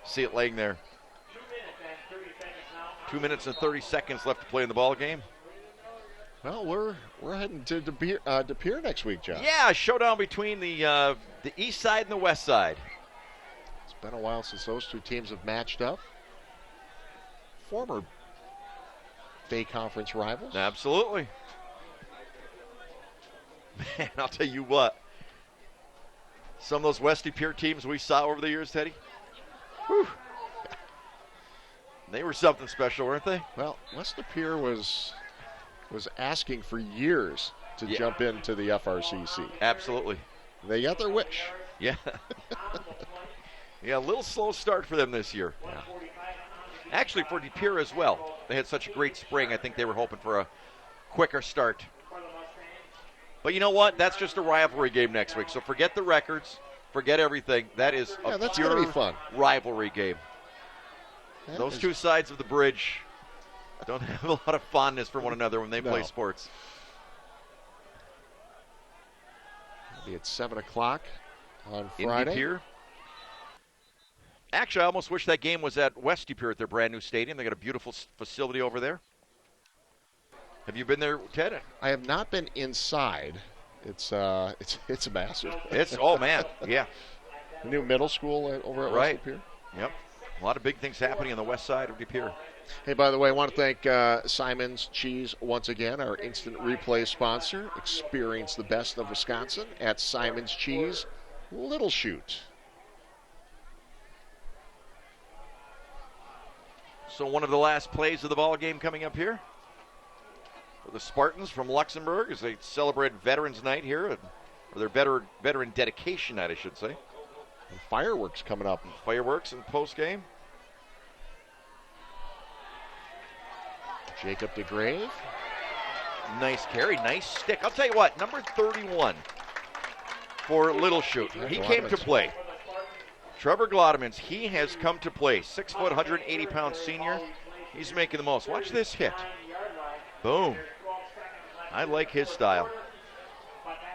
see it laying there. 2 minutes and 30 seconds left to play in the ball game. Well, we're heading to De Pere next week, John. Yeah, a showdown between the east side and the west side. It's been a while since those two teams have matched up. Former Bay Conference rivals. Absolutely. Man, I'll tell you what. Some of those West De Pere teams we saw over the years, Teddy. Whew. They were something special, weren't they? Well, West De Pere was asking for years to Yeah. jump into the FRCC. Absolutely. They got their wish. Yeah. Yeah, a little slow start for them this year. Yeah. Actually, for De Pere as well. They had such a great spring. I think they were hoping for a quicker start. But you know what? That's just a rivalry game next week. So forget the records. Forget everything. That is a That's pure gonna be fun. rivalry game. That Those is- two sides of the bridge don't have a lot of fondness for one another when they play No. sports. It'll be at 7 o'clock on In Friday. De Pere. Actually, I almost wish that game was at West De Pere at their brand new stadium. They got a beautiful facility over there. Have you been there, Ted? I have not been inside. It's massive. It's oh man, yeah, The new middle school over at Right. West De Pere. yep. A lot of big things happening on the west side of De Pere. Hey, by the way, I want to thank Simon's Cheese once again, our instant replay sponsor. Experience the best of Wisconsin at Simon's Cheese, Little Chute. So one of the last plays of the ball game coming up here for the Spartans from Luxembourg as they celebrate Veterans Night here, or their veteran dedication night, I should say. And fireworks coming up. Fireworks and post game. Jacob DeGrave. Nice carry, nice stick. I'll tell you what, number 31 for Little Chute. He came to play. Trevor Glodemans, he has come to play. 6 foot, 180-pound senior. He's making the most. Watch this hit. Boom. I like his style.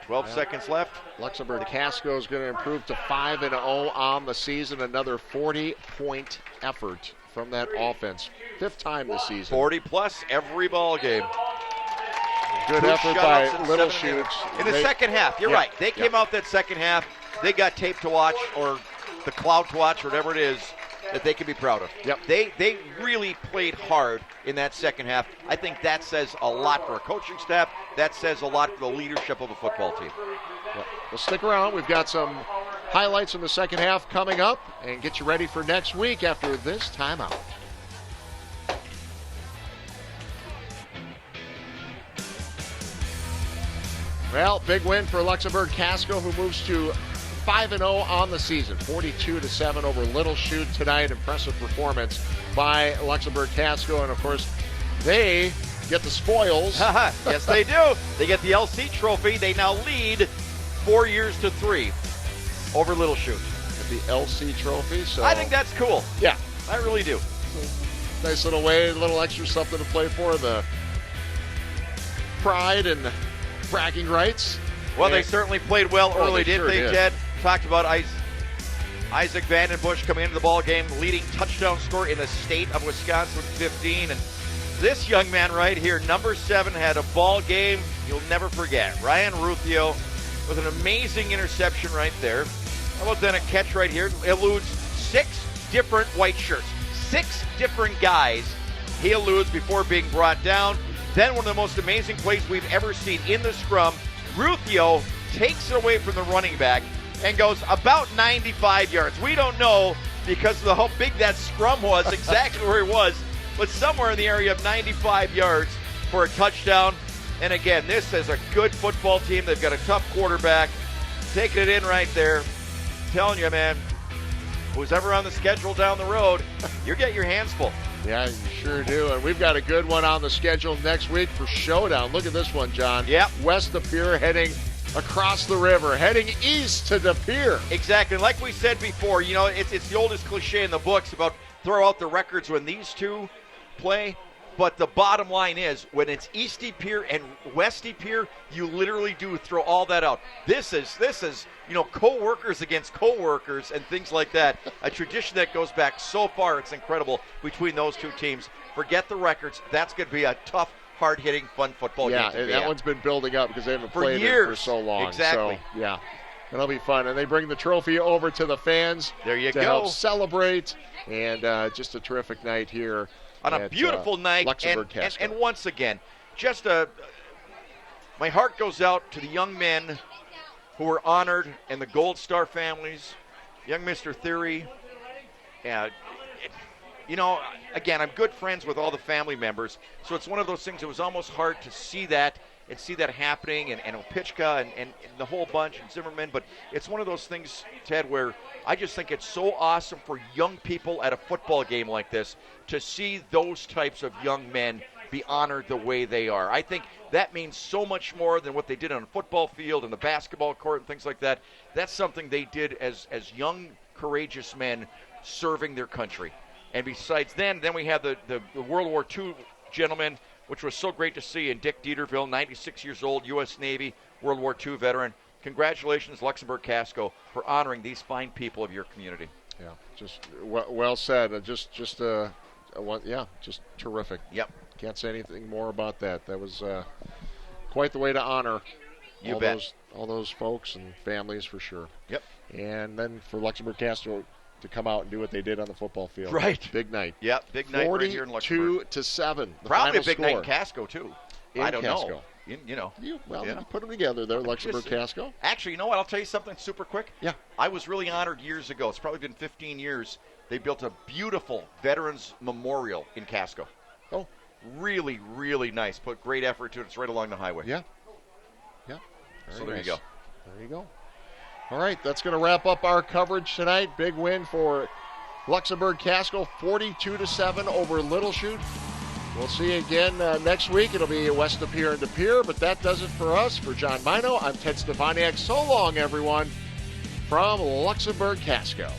12 seconds left. Luxemburg-Casco is going to improve to 5-0 on the season. Another 40-point effort from that offense. 5th time this season. 40 plus every ball game. Good effort by Little Chute. In the second half, you're right. They came out that second half. They got tape to watch, or the cloud to watch, whatever it is that they can be proud of. Yep. They really played hard in that second half. I think that says a lot for a coaching staff. That says a lot for the leadership of a football team. Well, stick around. We've got some highlights from the second half coming up, and get you ready for next week after this timeout. Well, big win for Luxemburg-Casco, who moves to 5-0 on the season. 42-7 over Little Chute tonight. Impressive performance by Luxemburg-Casco, and of course, they get the spoils. Yes, they do. They get the LC trophy. They now lead 4 years to 3 over Little Chute. The LC trophy. So I think that's cool. Yeah, I really do. Nice little way, a little extra something to play for. The pride and bragging rights. Well, they certainly played well early, didn't they, Jed? Talked about Isaac Vandenberg coming into the ball game, leading touchdown scorer in the state of Wisconsin with 15. And this young man right here, number 7, had a ball game you'll never forget. Ryan Ruthio with an amazing interception right there. How about then a catch right here? Eludes 6 different white shirts. 6 different guys he eludes before being brought down. Then one of the most amazing plays we've ever seen in the scrum. Ruthio takes it away from the running back and goes about 95 yards. We don't know because of how big that scrum was, exactly where he was, but somewhere in the area of 95 yards for a touchdown. And again, this is a good football team. They've got a tough quarterback. Taking it in right there. Telling you, man, who's ever on the schedule down the road, you get your hands full. Yeah, you sure do. And we've got a good one on the schedule next week for Showdown. Look at this one, John. Yep. West De Pere heading across the river, heading east to De Pere. Exactly. Like we said before, you know, it's the oldest cliche in the books about throw out the records when these two play. But the bottom line is, when it's East De Pere and West De Pere, you literally do throw all that out. This is, you know, co-workers against co-workers and things like that. A tradition that goes back so far, it's incredible between those two teams. Forget the records. That's going to be a tough, hard-hitting, fun football game. Yeah, and that one's been building up because they haven't played years. it for so long. Exactly. So, yeah, it'll be fun. And they bring the trophy over to the fans there you to go. help celebrate. And just a terrific night here. On a beautiful night, and once again, just my heart goes out to the young men who were honored and the Gold Star families, young Mr. Theory. You know, again, I'm good friends with all the family members, so it's one of those things that was almost hard to see that and see that happening, and Opichka and the whole bunch, and Zimmerman, but it's one of those things, Ted, where I just think it's so awesome for young people at a football game like this to see those types of young men be honored the way they are. I think that means so much more than what they did on a football field and the basketball court and things like that. That's something they did as young, courageous men serving their country. And besides then we have the World War II gentlemen, which was so great to see, and Dick Dieterville, 96 years old, U.S. Navy, World War II veteran. Congratulations, Luxemburg-Casco, for honoring these fine people of your community. Yeah, just well said. Just terrific. Yep. Can't say anything more about that. That was quite the way to honor all those folks and families for sure. Yep. And then for Luxemburg-Casco to come out and do what they did on the football field. Right. Big night. Yep, big night right here in Luxembourg. 42-7. Probably a big score. night in Casco, too. I don't Casco. know. You know. You put them together there, Luxemburg-Casco. Actually, you know what? I'll tell you something super quick. Yeah. I was really honored years ago. It's probably been 15 years. They built a beautiful Veterans Memorial in Casco. Oh. Really, really nice. Put great effort to it. It's right along the highway. Yeah. Yeah. So there you go. There you go. All right, that's going to wrap up our coverage tonight. Big win for Luxemburg-Casco, 42-7 over Little Chute. We'll see you again next week. It'll be West De Pere and De Pere, but that does it for us. For John Mino, I'm Ted Stefaniak. So long, everyone, from Luxemburg-Casco.